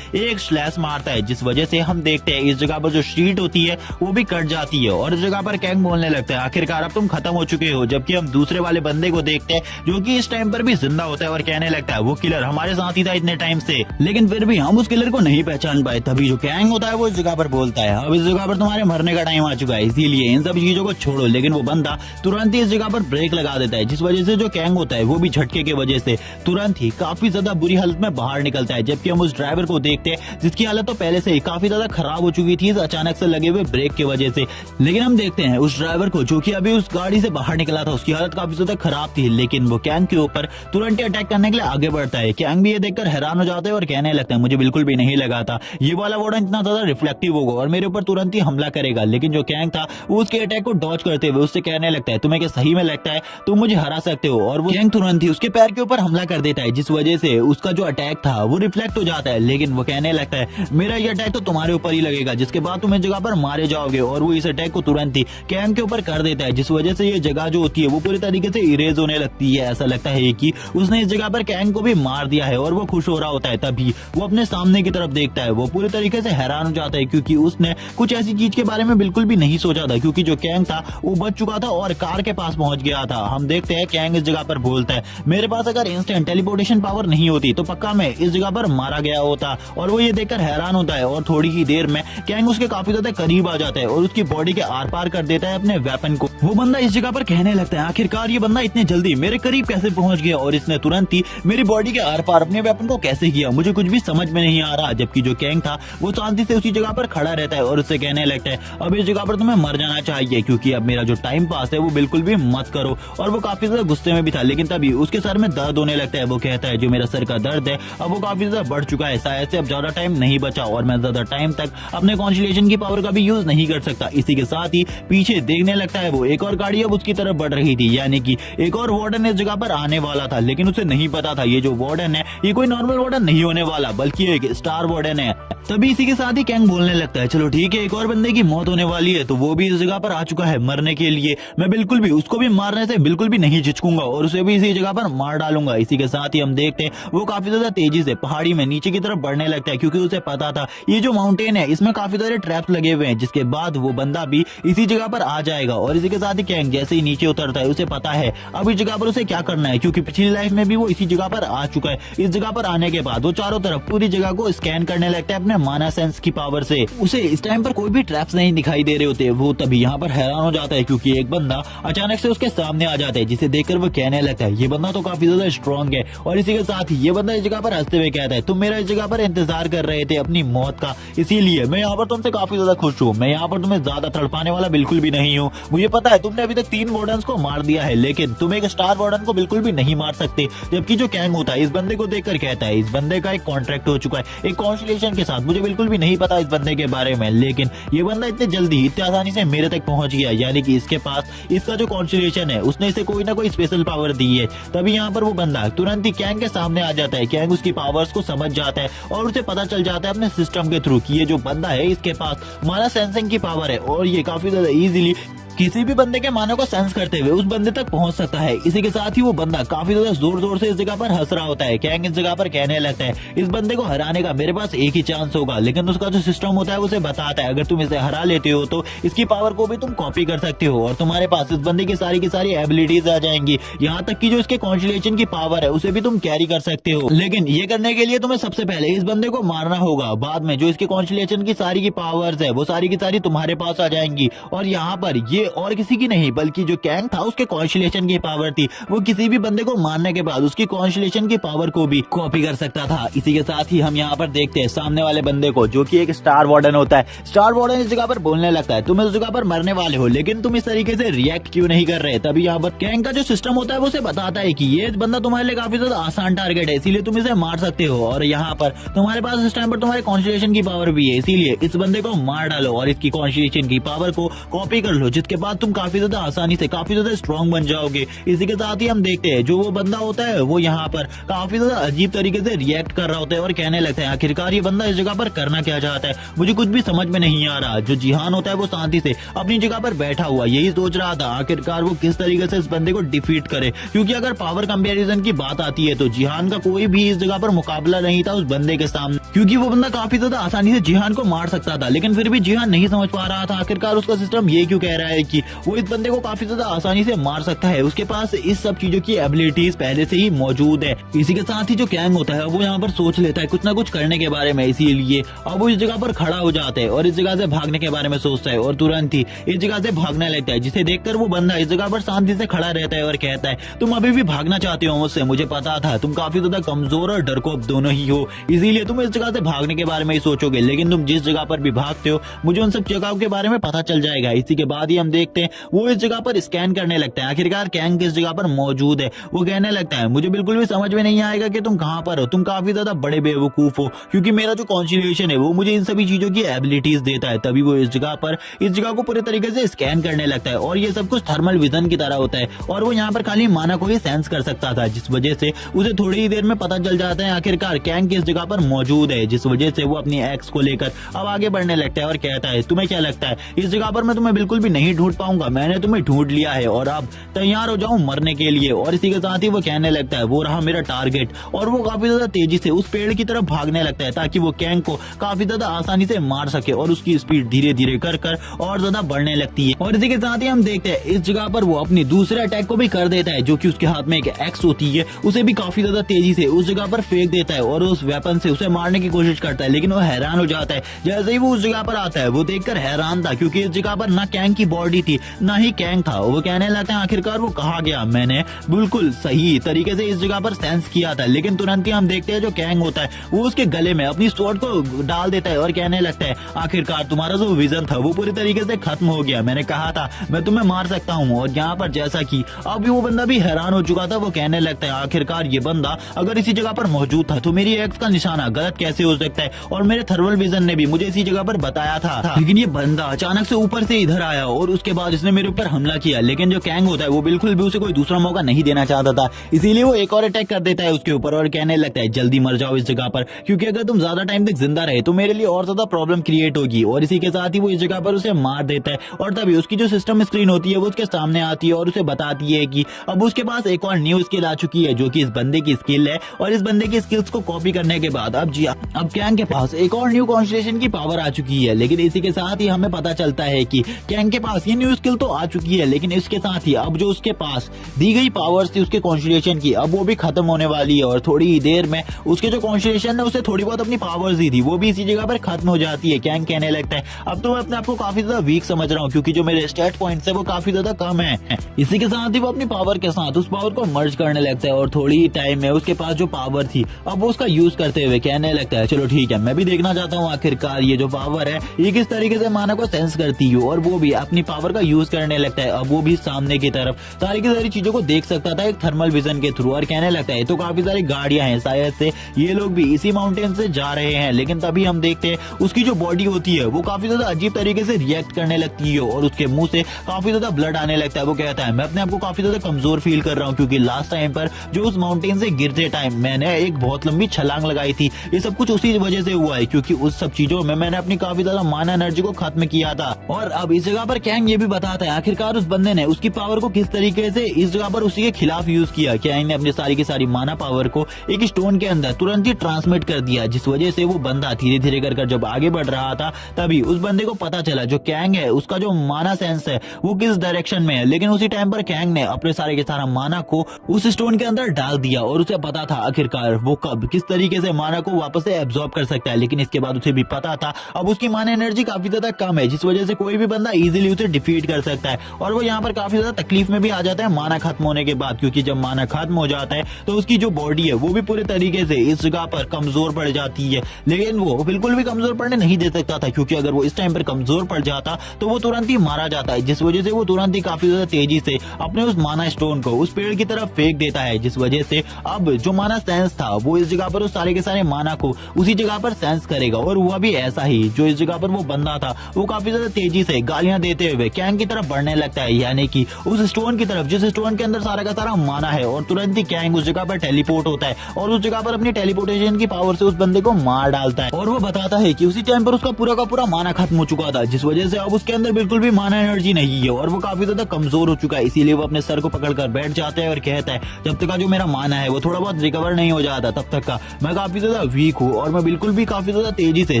एक स्लैश मारता है, जिस वजह से हम देखते हैं इस जगह पर जो शीट होती है वो भी कट जाती है। और इस जगह पर कैंग बोलने लगता है आखिरकार अब तुम खत्म हो चुके हो। जबकि हम दूसरे वाले बंदे को देखते हैं जो कि इस टाइम पर भी जिंदा होता है और कहने लगता है वो किलर हमारे साथ ही था इतने टाइम से, लेकिन फिर भी हम उस किलर को नहीं पहचान पाए। तभी जो कैंग होता है वो इस जगह पर बोलता है अब इस जगह पर तुम्हारे मरने का टाइम आ चुका है, इसीलिए इन सब चीजों को छोड़ो। लेकिन वो बंदा तुरंत ही इस जगह पर ब्रेक लगा देता है, जिस वजह से जो कैंग होता है वो भी झटके की वजह से तुरंत ही काफी ज्यादा बुरी हालत में बाहर निकलता है। जबकि हम उस ड्राइवर को देखते हैं जिसकी हालत तो पहले से ही काफी ज्यादा खराब हो चुकी थी अचानक से लगे हुए ब्रेक की वजह से। लेकिन हम देखते हैं उस ड्राइवर को जो कि अभी उस गाड़ी से बाहर निकला था, उसकी हालत काफी ज्यादा खराब थी, लेकिन वो कैंग के ऊपर तुरंत ही अटैक करने के लिए आगे बढ़ता है। कैंग भी ये देखकर हैरान हो जाता है और कहने लगता है मुझे बिल्कुल भी नहीं लगा था ये वाला वार्डन इतना ज्यादा रिफ्लेक्टिव होगा और मेरे ऊपर तुरंत ही हमला करेगा। लेकिन जो कैंग था वो उसके अटैक को डॉज करते हुए उससे कहने लगता है तुम्हें क्या सही में लगता है तुम मुझे हरा सकते हो? और वो कैंग तुरंत ही उसके पैर के ऊपर हमला कर देता है, जिस वजह से उसका जो अटैक था वो रिफ्लेक्ट हो जाता है। लेकिन वो कहने लगता है मेरा ये अटैक तो तुम्हारे ऊपर ही लगेगा, जिसके बाद तुम इस जगह पर मारे जाओगे। और वो इस अटैक को तुरंत ही कैंग के ऊपर कर देता है, जिस वजह से ये जगह जो होती है वो पूरी तरीके से इरेज होने लगती है। ऐसा लगता है कि उसने इस जगह पर कैंग को भी मार दिया है और वो खुश हो रहा होता है। तभी वो अपने सामने की तरफ देखता है, वो पूरी तरीके से हैरान हो जाता है, क्योंकि उसने कुछ ऐसी चीज के बारे में बिल्कुल भी नहीं सोचा था, क्योंकि जो कैंग था वो बच चुका था और कार के पास पहुंच गया था। हम देखते हैं कैंग इस जगह पर बोलता है मेरे पास अगर इंस्टेंट टेलीपोर्टेशन पावर नहीं होती तो पक्का मैं इस जगह पर मारा गया होता। और वो ये देखकर हैरान होता है और थोड़ी ही देर में कैंग उसके काफी ज्यादा करीब आ जाता है और उसकी बॉडी के आर पार कर देता है अपने वेपन को। वो बंदा इस जगह पर कहने लगता है आखिरकार ये बंदा इतने जल्दी मेरे करीब कैसे पहुंच गया और इसने तुरंत ही मेरी बॉडी के आर पार अपने वेपन को कैसे किया, मुझे कुछ भी समझ में नहीं आ रहा। जबकि जो कैंग था वो शांति से उसी जगह पर खड़ा रहता है और उससे कहने लगता है अब इस जगह पर तुम्हें मर जाना चाहिए, क्योंकि अब मेरा जो टाइम पास है वो बिल्कुल भी मत करो। और वो काफी ज्यादा गुस्से में भी था, लेकिन तभी उसके सर में दर्द होने लगता है। वो कहता है जो मेरा सर का दर्द है अब वो काफी ज्यादा बढ़ चुका है, शायद से अब ज्यादा टाइम नहीं बचा और मैं ज्यादा टाइम तक अपने कॉन्स्टलेशन की पावर का भी यूज नहीं कर सकता। इसी के साथ ही पीछे देखने लगता है वो एक और गाड़ी अब उसकी तरफ बढ़ रही थी, यानी कि एक और वार्डन इस जगह पर आने वाला था। लेकिन उसे नहीं पता था ये जो वार्डन है ये कोई नॉर्मल वार्डन नहीं होने वाला, बल्कि एक स्टार वार्डन है। तभी इसी के साथ ही कैंग बोलने लगता है चलो ठीक है एक और बंदे की मौत होने वाली है तो वो भी इस जगह पर आ चुका है मरने के लिए, मैं बिल्कुल भी उसको भी मारने से बिल्कुल भी नहीं झिझकूंगा और उसे भी इसी जगह पर मार डालूंगा। इसी के साथ ही हम देखते हैं वो काफी ज्यादा तेजी से पहाड़ी में नीचे की तरफ बढ़ने लगता है, क्योंकि उसे पता था ये जो माउंटेन है इसमें काफी सारे ट्रैप्स लगे हुए हैं, जिसके बाद वो बंदा भी इसी जगह पर आ जाएगा। और इसी के साथ ही कैंग जैसे ही नीचे उतरता है उसे पता है अब इस जगह पर उसे क्या करना है, क्योंकि पिछली लाइफ में भी वो इसी जगह पर आ चुका है। इस जगह पर आने के बाद वो चारों तरफ पूरी जगह को स्कैन करने लगता है अपने माना सेंस की पावर से। उसे इस टाइम पर कोई भी ट्रैप्स नहीं दिखाई दे रहे होते। वो तभी यहाँ पर हैरान हो जाता है, क्योंकि एक बंदा अचानक से उसके सामने आ जाता है, जिसे देखकर वो कहने लगता है ये बंदा तो काफी ज्यादा स्ट्रॉन्ग है। और इसी के साथ ही ये बंदा इस जगह पर हंसते हुए कहता है तुम मेरा इस जगह पर इंतजार कर रहे थे अपनी मौत का, इसीलिए मैं यहाँ पर तुमसे काफी ज्यादा खुश हूँ। मैं यहाँ पर तुम्हें ज्यादा तड़पाने वाला बिल्कुल भी नहीं हूँ। मुझे पता है तुमने अभी तक 3 वार्डन्स को मार दिया है, लेकिन तुम एक स्टार वार्डन को बिल्कुल भी नहीं मार सकते। जबकि जो कैंग होता है इस बंदे को देखकर कहता है इस बंदे का एक कॉन्ट्रैक्ट हो चुका है एक कॉन्स्टलेशन के साथ, मुझे बिल्कुल भी नहीं पता इस बंदे के बारे में, लेकिन ये बंदा इतने जल्दी इतनी आसानी से मेरे तक पहुंच गया, यानी कि इसके पास इसका जो कॉन्स्टलेशन है उसने इसे कोई ना कोई स्पेशल पावर दी है। तभी यहाँ पर वो बंदा तुरंत ही कैंग के सामने आ जाता है। कैंग उसकी पावर्स को समझ जाता है और उसे पता चल जाता है अपने सिस्टम के थ्रू कि ये जो बंदा है इसके पास माना सेंसिंग की पावर है और ये काफी ज्यादा इजीली किसी भी बंदे के मानों को सेंस करते हुए उस बंदे तक पहुंच सकता है। इसी के साथ ही वो बंदा काफी ज्यादा जोर जोर से इस जगह पर हंस रहा होता है। कैंग इस जगह पर कहने लगता है इस बंदे को हराने का मेरे पास एक ही चांस होगा, लेकिन उसका जो सिस्टम होता है उसे बताता है अगर तुम इसे हरा लेते हो तो इसकी पावर को भी तुम कॉपी कर सकते हो और तुम्हारे पास इस बंदे की सारी एबिलिटीज आ जाएंगी, यहाँ तक की जो इसके कॉन्स्टलेशन की पावर है उसे भी तुम कैरी कर सकते हो। लेकिन ये करने के लिए तुम्हें सबसे पहले इस बंदे को मारना होगा, बाद में जो इसके कॉन्स्टलेशन की सारी की पावर्स है वो सारी की सारी तुम्हारे पास आ जाएंगी और यहाँ पर ये ये और किसी की नहीं बल्कि जो कैंग था उसके कॉन्स्टलेशन की पावर थी। वो किसी भी बंदे को मारने के बाद उसकी कॉन्स्टलेशन की पावर को भी कॉपी कर सकता था। इसी के साथ ही हम यहाँ पर देखते हैं सामने वाले बंदे को जो कि एक स्टार वार्डन होता है। स्टार वार्डन इस जगह पर बोलने लगता है तुम इस जगह पर मरने वाले हो लेकिन तुम इस तरीके से रिएक्ट क्यों नहीं कर रहे। तभी यहाँ पर कैंग का जो सिस्टम होता है वो उसे बताता है कि ये बंदा तुम्हारे लिए काफी ज्यादा आसान टारगेट है, इसीलिए तुम इसे मार सकते हो और यहाँ पर तुम्हारे पास इस टाइम पर तुम्हारे कॉन्स्टलेशन की पावर भी है, इसीलिए इस बंदे को मार डालो और इसकी कॉन्स्टलेशन की पावर को कॉपी कर लो, जिसके बाद तुम काफी ज्यादा आसानी से काफी ज्यादा स्ट्रॉन्ग बन जाओगे। इसी के साथ ही हम देखते हैं जो वो बंदा होता है वो यहाँ पर काफी ज्यादा अजीब तरीके से रिएक्ट कर रहा होता है और कहने लगता है आखिरकार ये बंदा इस जगह पर करना क्या चाहता है, मुझे कुछ भी समझ में नहीं आ रहा। जो जिहान होता है वो शांति से अपनी जगह पर बैठा हुआ यही सोच रहा था आखिरकार वो किस तरीके से इस बंदे को डिफीट करे, क्योंकि अगर पावर कंपैरिजन की बात आती है तो जिहान का कोई भी इस जगह पर मुकाबला नहीं था उस बंदे के सामने, क्योंकि वो बंदा काफी ज्यादा आसानी से जिहान को मार सकता था। लेकिन फिर भी जिहान नहीं समझ पा रहा था आखिरकार उसका सिस्टम ये क्यों कह रहा है कि वो इस बंदे को काफी ज्यादा आसानी से मार सकता है, उसके पास इस सब चीजों की एबिलिटीज पहले से ही मौजूद है। इसी के साथ ही जो कैंग होता है वो यहाँ पर सोच लेता है कुछ ना कुछ करने के बारे में, इसीलिए अब वो इस जगह पर खड़ा हो जाता है और इस जगह से भागने के बारे में सोचता है और तुरंत ही इस जगह से भागने लगता है, जिसे देखकर वो बंदा इस जगह पर शांति से खड़ा रहता है और कहता है तुम अभी भी भागना चाहते हो मुझसे, मुझे पता था तुम काफी ज्यादा कमजोर और डरपोक दोनों ही हो, इसीलिए तुम इस जगह से भागने के बारे में ही सोचोगे, लेकिन तुम जिस जगह पर भी भागते हो मुझे उन सब जगहों के बारे में पता चल जाएगा। इसी के बाद ही हम देखते हैं वो इस जगह पर स्कैन करने लगता है आखिरकार कैंग किस जगह पर मौजूद है। वो कहने लगता है मुझे बिल्कुल भी समझ में नहीं आएगा कि तुम कहां पर हो, तुम काफी ज्यादा बड़े बेवकूफ हो, क्योंकि मेरा जो कॉन्स्टिट्यूशन है वो मुझे इन सभी चीजों की एबिलिटीज देता है। तभी वो इस जगह को पूरे तरीके से स्कैन करने लगता है और ये सब कुछ थर्मल विजन की तरह होता है और वो यहाँ पर खाली माना को ही सेंस कर सकता था, जिस वजह से उसे थोड़ी ही देर में पता चल जाता है आखिरकार कैंग किस जगह पर मौजूद है, जिस वजह से वो अपनी एक्स को लेकर अब आगे बढ़ने लगता है और कहता है तुम्हें क्या लगता है इस जगह पर मैं तुम्हें बिल्कुल भी नहीं ढूंढ पाऊंगा, मैंने तुम्हें ढूंढ लिया है और अब तैयार हो जाऊं मरने के लिए। और इसी के साथ ही वो कहने लगता है वो रहा मेरा टारगेट और वो काफी ज्यादा तेजी से उस पेड़ की तरफ भागने लगता है ताकि वो कैंग को काफी ज्यादा आसानी से मार सके और उसकी स्पीड धीरे धीरे कर और ज्यादा बढ़ने लगती है। और इसी के साथ ही हम देखते हैं इस जगह पर वो अपनी दूसरे अटैक को भी कर देता है, जो कि उसके हाथ में एक एक्स होती है उसे भी काफी ज्यादा तेजी से उस जगह पर फेंक देता है और उस वेपन से उसे मारने की कोशिश करता है, लेकिन वो हैरान हो जाता है जैसे ही वो उस जगह पर आता है। वो देखकर हैरान था क्योंकि इस जगह पर ना कैंग की बॉडी थी ना ही कैंग था। वो कहने लगता है आखिरकार वो कहाँ गया, मैंने बिल्कुल सही तरीके से इस जगह पर सेंस किया था। लेकिन तुरंत ही हम देखते हैं जो कैंग होता है वो उसके गले में अपनी स्वॉर्ड को डाल देता है और कहने लगता है आखिरकार तुम्हारा जो विजन था वो पूरी तरीके से खत्म हो गया, मैंने कहा था मैं तुम्हें मार सकता हूँ। और यहाँ पर जैसा कि अभी वो बंदा भी हैरान हो चुका था, वो कहने लगता है आखिरकार ये बंदा अगर इसी जगह पर मौजूद था तो मेरी एक्स का निशाना गलत कैसे हो सकता है, और मेरे थर्मल विजन ने भी मुझे इसी जगह पर बताया था। लेकिन ये बंदा अचानक से ऊपर से इधर आया और उसके बाद इसने मेरे ऊपर हमला किया। लेकिन जो कैंग होता है वो बिल्कुल भी उसे कोई दूसरा मौका नहीं देना चाहता था, इसीलिए वो एक और अटैक कर देता है उसके ऊपर और कहने लगता है जल्दी मर जाओ इस जगह पर, क्योंकि अगर तुम ज्यादा टाइम तक जिंदा रहे तो मेरे लिए और ज्यादा प्रॉब्लम क्रिएट होगी। और इसी के साथ ही वो इस जगह पर उसे मार देता है और तभी उसकी जो सिस्टम स्क्रीन होती है वो उसके सामने आती है और उसे बताती है कि अब उसके पास एक और न्यू स्किल आ चुकी है जो कि इस बंदे की स्किल है। और इस बंदे की स्किल्स को कॉपी करने के बाद अब कैंग के पास एक और न्यू कॉन्स्टलेशन की पावर आ चुकी है। लेकिन इसी के साथ ही हमें पता चलता है कि कैंग के पास ये न्यू स्किल तो आ चुकी है, लेकिन इसके साथ ही अब जो उसके पास दी गई पावर्स थी उसके कॉन्स्टलेशन की अब वो भी खत्म होने वाली है और थोड़ी ही देर में उसके जो कॉन्स्टलेशन है उसे थोड़ी बहुत अपनी पावर्स दी थी वो भी इसी जगह पर खत्म हो जाती है। कैंग कहने लगता है अब तो मैं अपने आप को काफी ज्यादा वीक समझ रहा हूँ क्योंकि जो मेरे स्टैट पॉइंट्स है वो काफी ज्यादा कम है। इसी के साथ ही वो अपनी पावर के साथ उस पावर को मर्ज करने लगता है और थोड़ी ही टाइम में उसके पास जो पावर थी अब वो उसका यूज करते हुए कहने लगता है चलो ठीक है मैं भी देखना चाहता हूँ आखिरकार ये जो पावर है ये किस तरीके से माना को सेंस करती है। और वो भी अपनी पावर का यूज करने लगता है। अब वो भी सामने की तरफ सारी की सारी चीजों को देख सकता था एक थर्मल विजन के थ्रू और कहने लगता है तो काफी सारी गाड़ियां हैं, शायद से ये लोग भी इसी माउंटेन से जा रहे हैं। लेकिन तभी हम देखते हैं उसकी जो बॉडी होती है वो काफी ज्यादा अजीब तरीके से रिएक्ट करने लगती है और उसके मुंह से काफी ज्यादा ब्लड आने लगता है। वो कहता है मैं अपने आप को काफी ज्यादा कमजोर फील कर रहा हूँ क्योंकि लास्ट टाइम पर जो उस माउंटेन से गिरते टाइम मैंने एक बहुत लंबी छलांग लगाई थी, ये सब कुछ उसी वजह से हुआ है क्योंकि उस सब चीजों में मैंने अपनी काफी ज्यादा माना एनर्जी को खत्म किया था। और अब इस जगह पर कैंग ये भी बताता है आखिरकार उस बंदे ने उसकी पावर को किस तरीके से इस जगह पर उसी के खिलाफ यूज किया। कैंग ने अपनी सारी की सारी माना पावर को एक स्टोन के अंदर तुरंत ही ट्रांसमिट कर दिया, जिस वजह से वो बंदा धीरे धीरे कर जब आगे बढ़ रहा था तभी उस बंदे को पता चला जो कैंग है उसका जो माना सेंस है वो किस डायरेक्शन में है। लेकिन उसी टाइम पर कैंग ने अपने सारे के सारा माना को उस स्टोन के अंदर डाल दिया और उसे पता था आखिरकार वो कब किस तरीके से माना को वापस से एब्जॉर्ब कर सकता है। लेकिन इसके बाद उसे भी पता था अब उसकी माना एनर्जी काफी ज्यादा कम है, जिस वजह से कोई भी बंदा इजीली उसे डिफीट कर सकता है। और वो यहाँ पर काफी ज्यादा तकलीफ में भी आ जाता है माना खत्म होने के बाद, क्योंकि जब माना खत्म हो जाता है तो उसकी जो बॉडी है वो भी पूरे तरीके से इस जगह पर कमजोर पड़ जाती है। लेकिन वो बिल्कुल भी कमजोर पड़ने नहीं दे सकता था, क्योंकि अगर वो इस टाइम पर कमजोर पड़ जाता तो वो तुरंत ही मारा जाता है, जिस वजह से वो तुरंत ही काफी ज्यादा तेजी से अपने उस माना स्टोन को उस पेड़ की तरफ फेंक देता है, जिस वजह से अब जो माना सेंस था वो इस जगह पर उस सारे के सारे माना को उसी जगह पर सेंस करेगा। और हुआ भी ऐसा ही, जो इस जगह पर वो बंदा था वो काफी ज्यादा तेजी से गालियां देते हुए कैंग की तरफ बढ़ने लगता है, यानी कि उस स्टोन की तरफ जिस स्टोन के अंदर सारा का सारा माना है। और तुरंत ही कैंग उस जगह पर टेलीपोर्ट होता है और उस जगह पर अपनी टेलीपोर्टेशन की पावर से उस बंदे को मार डालता है। और वो बताता है कि उसी टाइम पर उसका पूरा का पूरा माना खत्म हो चुका था, जिस वजह से अब उसके अंदर बिल्कुल भी माना एनर्जी नहीं है और वो काफी ज्यादा कमजोर हो चुका है। इसीलिए वो अपने सर को पकड़कर बैठ जाता है और कहता है जब तक का जो मेरा माना है वो थोड़ा बहुत रिकवर नहीं हो जाता तब तक का मैं काफी ज्यादा वीक हूँ और मैं बिल्कुल भी काफी ज्यादा तेजी से